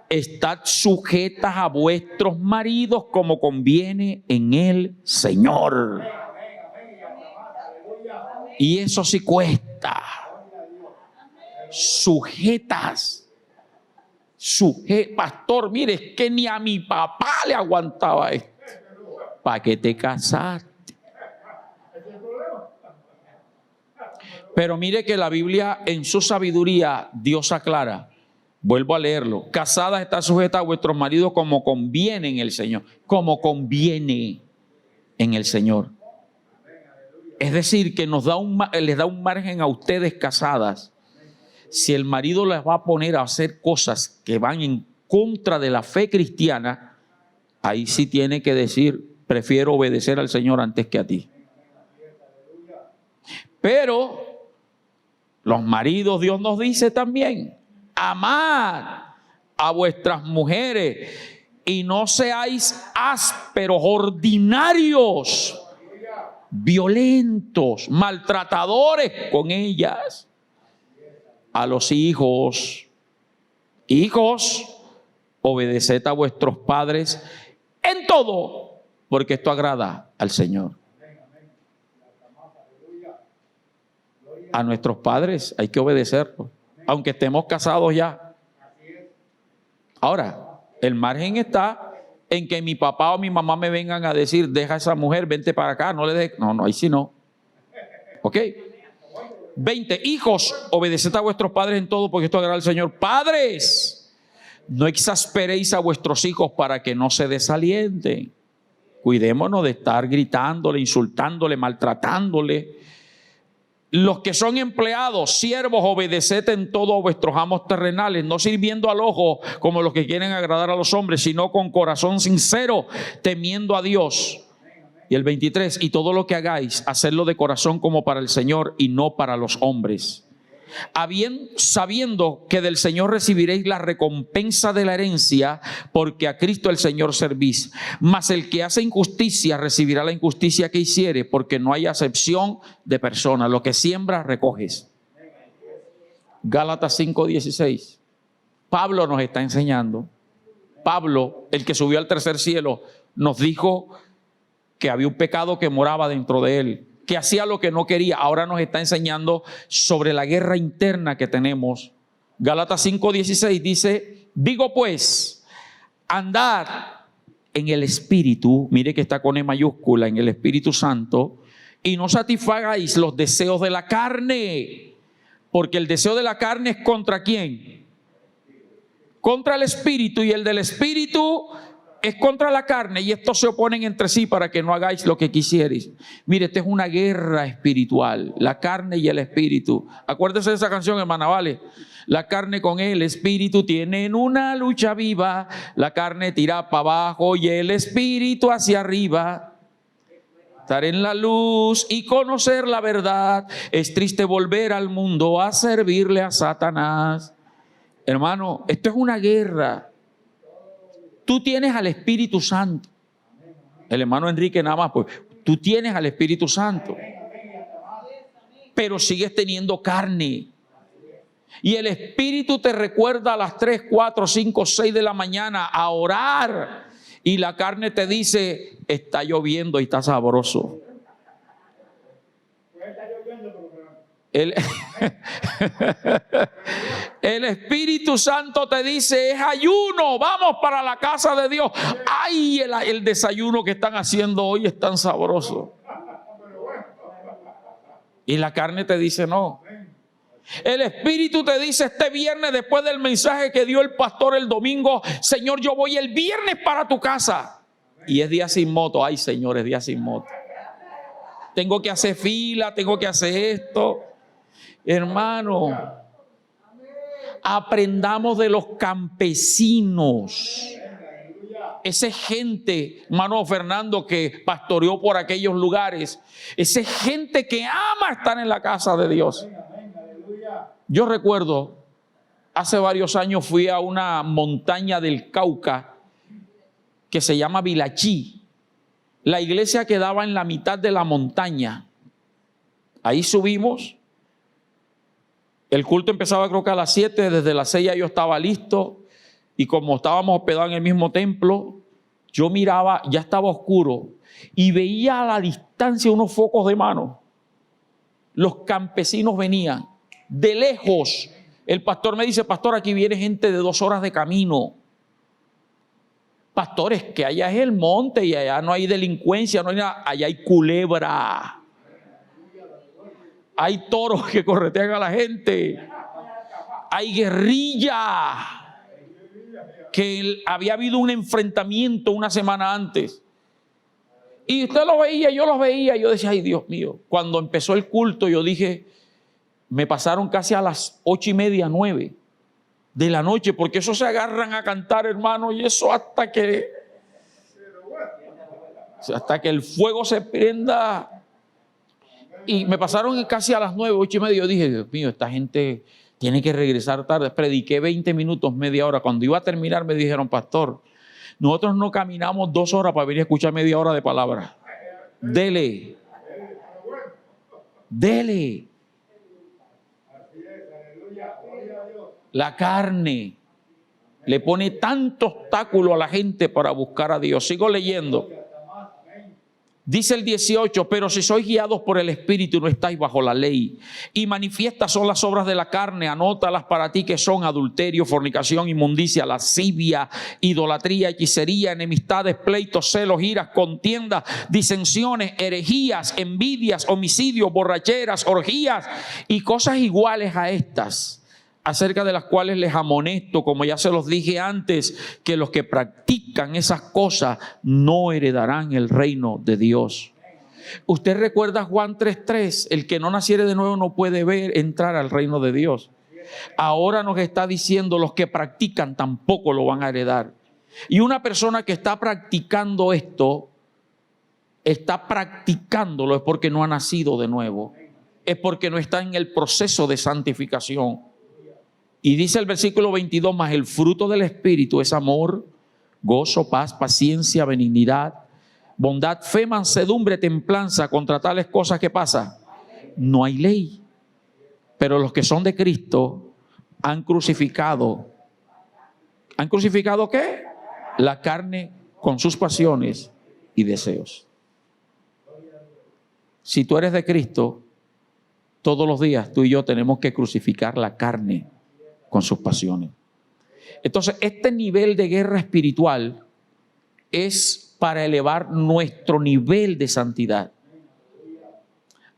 Speaker 1: estad sujetas a vuestros maridos como conviene en el Señor. Y eso sí cuesta. Sujetas. Pastor, mire, es que ni a mi papá le aguantaba esto. ¿Para qué te casaste? Pero mire que la Biblia en su sabiduría Dios aclara. Vuelvo a leerlo. Casadas está sujeta a vuestros maridos como conviene en el Señor. Como conviene en el Señor. Es decir, que les da un margen a ustedes casadas. Si el marido les va a poner a hacer cosas que van en contra de la fe cristiana, ahí sí tiene que decir, prefiero obedecer al Señor antes que a ti. Pero los maridos, Dios nos dice también, amad a vuestras mujeres y no seáis ásperos, ordinarios, violentos, maltratadores con ellas. A los hijos, obedeced a vuestros padres en todo, porque esto agrada al Señor. A nuestros padres hay que obedecerlos, aunque estemos casados ya. Ahora, el margen está en que mi papá o mi mamá me vengan a decir, deja a esa mujer, vente para acá, no le dejes. No, ahí sí no. ¿Ok? 20. Hijos, obedeced a vuestros padres en todo, porque esto agrada al Señor. Padres, no exasperéis a vuestros hijos para que no se desalienten. Cuidémonos de estar gritándole, insultándole, maltratándole. Los que son empleados, siervos, obedeced en todo a vuestros amos terrenales, no sirviendo al ojo como los que quieren agradar a los hombres, sino con corazón sincero, temiendo a Dios. Y el 23, y todo lo que hagáis, hacedlo de corazón como para el Señor y no para los hombres. Sabiendo que del Señor recibiréis la recompensa de la herencia, porque a Cristo el Señor servís. Mas el que hace injusticia recibirá la injusticia que hiciere, porque no hay acepción de persona. Lo que siembras, recoges. Gálatas 5:16. Pablo nos está enseñando. Pablo, el que subió al tercer cielo, nos dijo que había un pecado que moraba dentro de él, que hacía lo que no quería. Ahora nos está enseñando sobre la guerra interna que tenemos. Gálatas 5:16 dice, digo pues, andad en el Espíritu, mire que está con E mayúscula, en el Espíritu Santo, y no satisfagáis los deseos de la carne, porque el deseo de la carne es ¿contra quién? Contra el Espíritu, y el del Espíritu es contra la carne, y estos se oponen entre sí para que no hagáis lo que quisierais. Mire, esta es una guerra espiritual, la carne y el espíritu. Acuérdese de esa canción, hermana, ¿vale? La carne con el espíritu tienen una lucha viva, la carne tira para abajo y el espíritu hacia arriba. Estar en la luz y conocer la verdad. Es triste volver al mundo a servirle a Satanás. Hermano, esto es una guerra. Tú tienes al Espíritu Santo. El hermano Enrique nada más, pues, tú tienes al Espíritu Santo. Pero sigues teniendo carne. Y el Espíritu te recuerda a las 3, 4, 5, 6 de la mañana a orar. Y la carne te dice, está lloviendo y está sabroso. El Espíritu Santo te dice, es ayuno, vamos para la casa de Dios. Ay, el desayuno que están haciendo hoy es tan sabroso. Y la carne te dice no. El Espíritu te dice este viernes, después del mensaje que dio el pastor el domingo, Señor, yo voy el viernes para tu casa. Y es día sin moto. Ay, Señor, es día sin moto. Tengo que hacer fila, tengo que hacer esto. Hermano, aprendamos de los campesinos. Esa gente, hermano Fernando, que pastoreó por aquellos lugares. Esa gente que ama estar en la casa de Dios. Yo recuerdo, hace varios años fui a una montaña del Cauca que se llama Vilachí. La iglesia quedaba en la mitad de la montaña. Ahí subimos. El culto empezaba creo que a las 7, desde las 6 ya yo estaba listo. Y como estábamos hospedados en el mismo templo, yo miraba, ya estaba oscuro, y veía a la distancia unos focos de mano. Los campesinos venían de lejos. El pastor me dice, pastor, aquí viene gente de 2 horas de camino. Pastores, que allá es el monte y allá no hay delincuencia, no hay nada. Allá hay culebra. Hay toros que corretean a la gente. Hay guerrilla. Que había habido un enfrentamiento una semana antes. Y usted lo veía, yo lo veía. Yo decía, ay Dios mío. Cuando empezó el culto yo dije, me pasaron casi a las 8:30, 9 de la noche, porque eso se agarran a cantar, hermano, y eso hasta que el fuego se prenda. Y me pasaron casi a las 9, 8:30. Yo dije, Dios mío, esta gente tiene que regresar tarde. Prediqué 20 minutos, media hora. Cuando iba a terminar me dijeron, pastor, nosotros no caminamos 2 horas para venir a escuchar media hora de palabra. Dele. Dele. La carne le pone tanto obstáculo a la gente para buscar a Dios. Sigo leyendo. Dice el 18, pero si sois guiados por el Espíritu no estáis bajo la ley. Y manifiestas son las obras de la carne, anótalas para ti, que son adulterio, fornicación, inmundicia, lascivia, idolatría, hechicería, enemistades, pleitos, celos, iras, contiendas, disensiones, herejías, envidias, homicidios, borracheras, orgías y cosas iguales a estas, acerca de las cuales les amonesto, como ya se los dije antes, que los que practican esas cosas no heredarán el reino de Dios. Usted recuerda Juan 3:3, el que no naciere de nuevo no puede entrar al reino de Dios. Ahora nos está diciendo, los que practican tampoco lo van a heredar. Y una persona que está practicando esto, está practicándolo, es porque no ha nacido de nuevo, es porque no está en el proceso de santificación. Y dice el versículo 22, más el fruto del Espíritu es amor, gozo, paz, paciencia, benignidad, bondad, fe, mansedumbre, templanza. Contra tales cosas, ¿qué pasa? No hay ley. Pero los que son de Cristo han crucificado. ¿Han crucificado qué? La carne con sus pasiones y deseos. Si tú eres de Cristo, todos los días tú y yo tenemos que crucificar la carne con sus pasiones. Entonces, este nivel de guerra espiritual es para elevar nuestro nivel de santidad.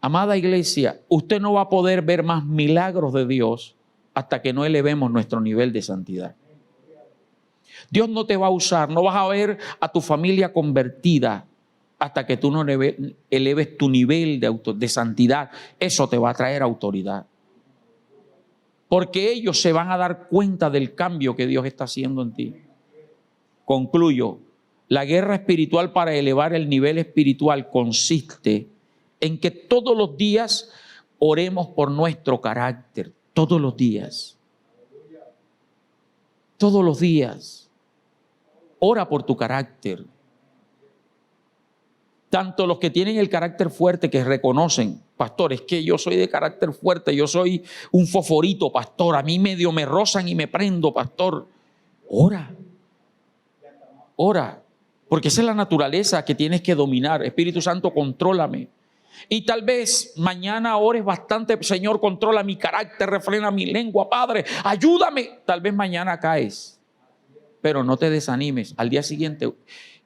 Speaker 1: Amada iglesia, usted no va a poder ver más milagros de Dios hasta que no elevemos nuestro nivel de santidad. Dios no te va a usar, no vas a ver a tu familia convertida hasta que tú no eleves tu nivel de santidad. Eso te va a traer autoridad. Porque ellos se van a dar cuenta del cambio que Dios está haciendo en ti. Concluyo. La guerra espiritual para elevar el nivel espiritual consiste en que todos los días oremos por nuestro carácter. Todos los días. Todos los días. Ora por tu carácter. Tanto los que tienen el carácter fuerte, que reconocen, pastor, es que yo soy de carácter fuerte, yo soy un fosforito, pastor, a mí medio me rozan y me prendo, pastor. Ora. Ora. Porque esa es la naturaleza que tienes que dominar. Espíritu Santo, contrólame. Y tal vez mañana ores bastante, Señor, controla mi carácter, refrena mi lengua, Padre, ayúdame. Tal vez mañana caes, pero no te desanimes. Al día siguiente,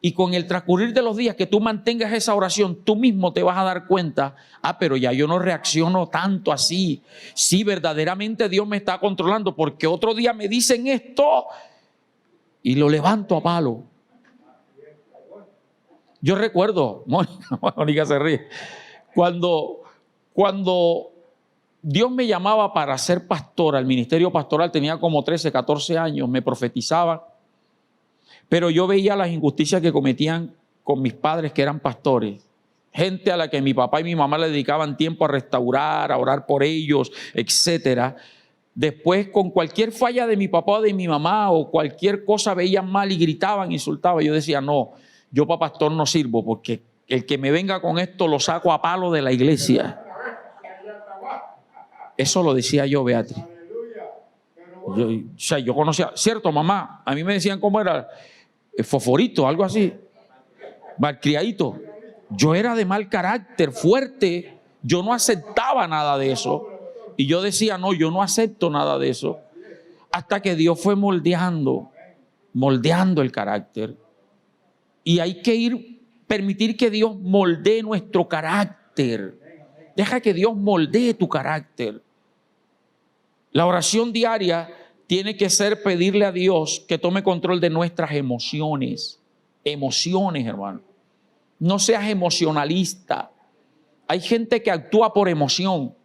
Speaker 1: y con el transcurrir de los días que tú mantengas esa oración, tú mismo te vas a dar cuenta, pero ya yo no reacciono tanto así. Sí, verdaderamente Dios me está controlando, porque otro día me dicen esto y lo levanto a palo. Yo recuerdo, Mónica se ríe, cuando Dios me llamaba para ser pastor al ministerio pastoral, tenía como 13, 14 años, me profetizaba, pero yo veía las injusticias que cometían con mis padres que eran pastores, gente a la que mi papá y mi mamá le dedicaban tiempo a restaurar, a orar por ellos, etcétera. Después, con cualquier falla de mi papá o de mi mamá o cualquier cosa veían mal y gritaban, insultaban, yo decía, no, yo para pastor no sirvo, porque el que me venga con esto lo saco a palo de la iglesia. Eso lo decía yo, Beatriz. Yo conocía, cierto, mamá, a mí me decían cómo era, fosforito, algo así, malcriadito. Yo era de mal carácter, fuerte, yo no aceptaba nada de eso. Y yo decía, no, yo no acepto nada de eso. Hasta que Dios fue moldeando el carácter. Y hay que permitir que Dios moldee nuestro carácter. Deja que Dios moldee tu carácter. La oración diaria tiene que ser pedirle a Dios que tome control de nuestras emociones. Emociones, hermano. No seas emocionalista. Hay gente que actúa por emoción.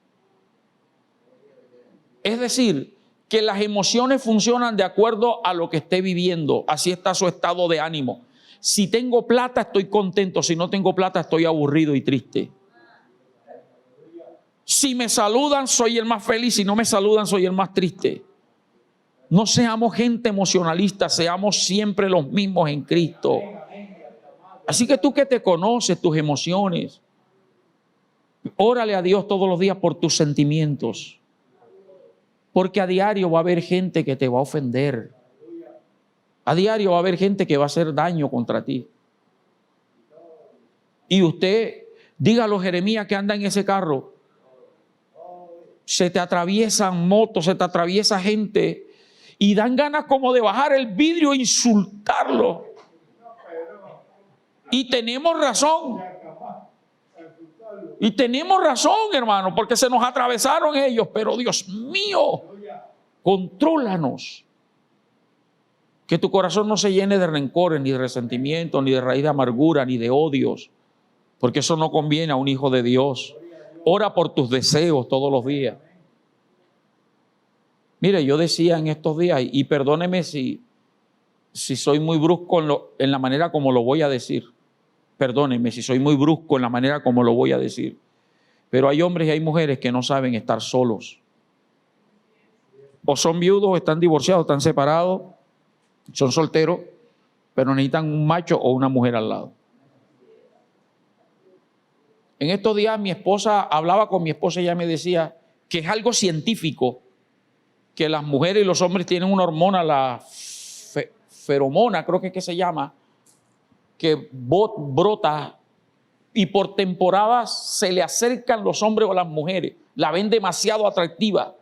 Speaker 1: Es decir, que las emociones funcionan de acuerdo a lo que esté viviendo. Así está su estado de ánimo. Si tengo plata, estoy contento. Si no tengo plata, estoy aburrido y triste. Si me saludan, soy el más feliz. Si no me saludan, soy el más triste. No seamos gente emocionalista, seamos siempre los mismos en Cristo. Así que tú que te conoces tus emociones, órale a Dios todos los días por tus sentimientos. Porque a diario va a haber gente que te va a ofender. A diario va a haber gente que va a hacer daño contra ti. Y usted, dígalo, Jeremías, que anda en ese carro. Se te atraviesan motos, se te atraviesa gente y dan ganas como de bajar el vidrio e insultarlo. Y tenemos razón. Y tenemos razón, hermano, porque se nos atravesaron ellos. Pero Dios mío, contrólanos. Que tu corazón no se llene de rencores, ni de resentimiento, ni de raíz de amargura, ni de odios. Porque eso no conviene a un hijo de Dios. Ora por tus deseos todos los días. Mire, yo decía en estos días, y perdóneme si soy muy brusco en la manera como lo voy a decir. Perdónenme si soy muy brusco en la manera como lo voy a decir. Pero hay hombres y hay mujeres que no saben estar solos. O son viudos, o están divorciados, están separados, son solteros, pero necesitan un macho o una mujer al lado. En estos días hablaba con mi esposa y ella me decía que es algo científico, que las mujeres y los hombres tienen una hormona, la feromona, creo que es que se llama, que brota y por temporadas se le acercan los hombres o las mujeres, la ven demasiado atractiva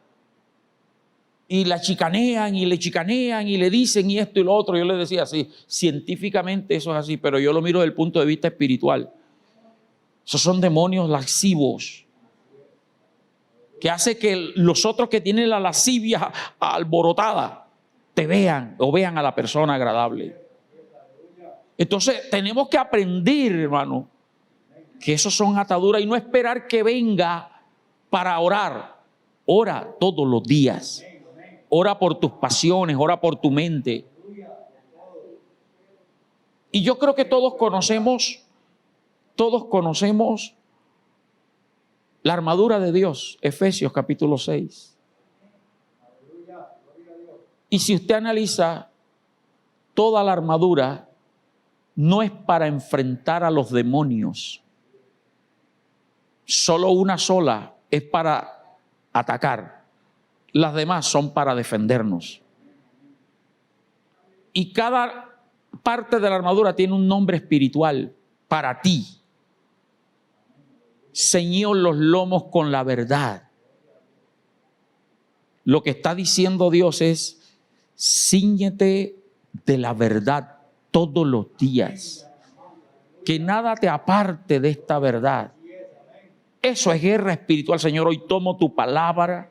Speaker 1: y la chicanean y le chicanean y le dicen y esto y lo otro. Yo le decía así, científicamente eso es así, pero yo lo miro desde el punto de vista espiritual. Esos son demonios lascivos que hace que los otros que tienen la lascivia alborotada te vean o vean a la persona agradable. Entonces tenemos que aprender, hermano, que esos son ataduras y no esperar que venga para orar. Ora todos los días. Ora por tus pasiones, ora por tu mente. Y yo creo que todos conocemos la armadura de Dios, Efesios capítulo 6. Y si usted analiza toda la armadura, no es para enfrentar a los demonios. Solo una sola es para atacar. Las demás son para defendernos. Y cada parte de la armadura tiene un nombre espiritual para ti. Ceñidos los lomos con la verdad. Lo que está diciendo Dios es: cíñete de la verdad todos los días. Que nada te aparte de esta verdad. Eso es guerra espiritual. Señor, hoy tomo tu palabra.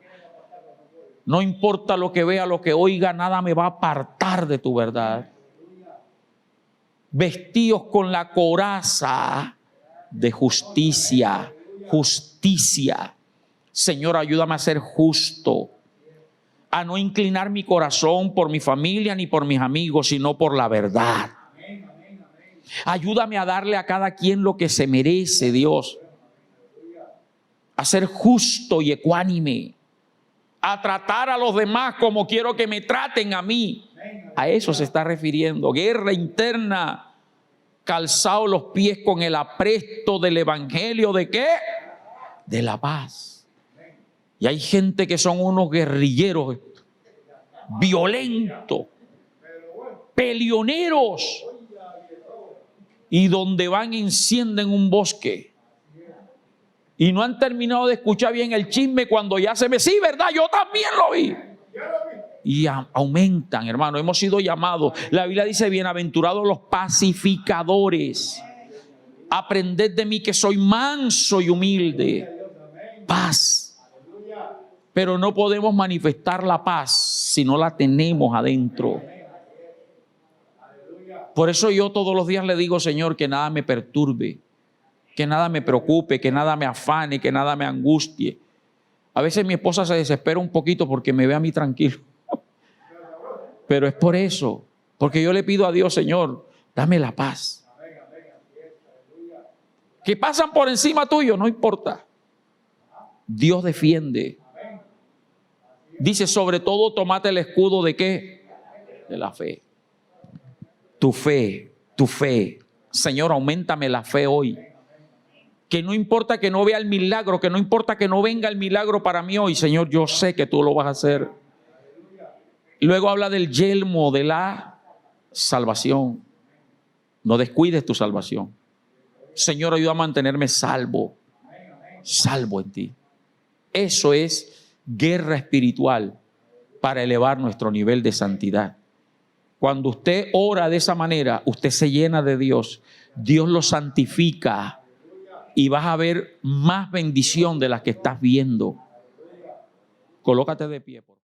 Speaker 1: No importa lo que vea, lo que oiga, nada me va a apartar de tu verdad. Vestidos con la coraza de justicia. Justicia. Señor, ayúdame a ser justo. A no inclinar mi corazón por mi familia ni por mis amigos, sino por la verdad. Ayúdame a darle a cada quien lo que se merece, Dios. A ser justo y ecuánime. A tratar a los demás como quiero que me traten a mí. A eso se está refiriendo. Guerra interna. Calzados los pies con el apresto del evangelio. ¿De qué? De la paz. Y hay gente que son unos guerrilleros violentos, peleoneros, y donde van encienden un bosque. Y no han terminado de escuchar bien el chisme cuando ya se me... Sí, ¿verdad? Yo también lo vi. Y aumentan, hermano. Hemos sido llamados. La Biblia dice: bienaventurados los pacificadores. Aprended de mí que soy manso y humilde. Paz. Pero no podemos manifestar la paz si no la tenemos adentro. Por eso yo todos los días le digo: Señor, que nada me perturbe, que nada me preocupe, que nada me afane, que nada me angustie. A veces mi esposa se desespera un poquito porque me ve a mí tranquilo. Pero es por eso, porque yo le pido a Dios: Señor, dame la paz. Que pasan por encima tuyo, no importa. Dios defiende. Dice: sobre todo tomate el escudo ¿de qué? De la fe. Tu fe, tu fe. Señor, auméntame la fe hoy. Que no importa que no vea el milagro, que no importa que no venga el milagro para mí hoy. Señor, yo sé que tú lo vas a hacer. Luego habla del yelmo de la salvación. No descuides tu salvación. Señor, ayuda a mantenerme salvo. Salvo en ti. Eso es guerra espiritual para elevar nuestro nivel de santidad. Cuando usted ora de esa manera, usted se llena de Dios. Dios lo santifica y vas a ver más bendición de las que estás viendo. Colócate de pie, por favor.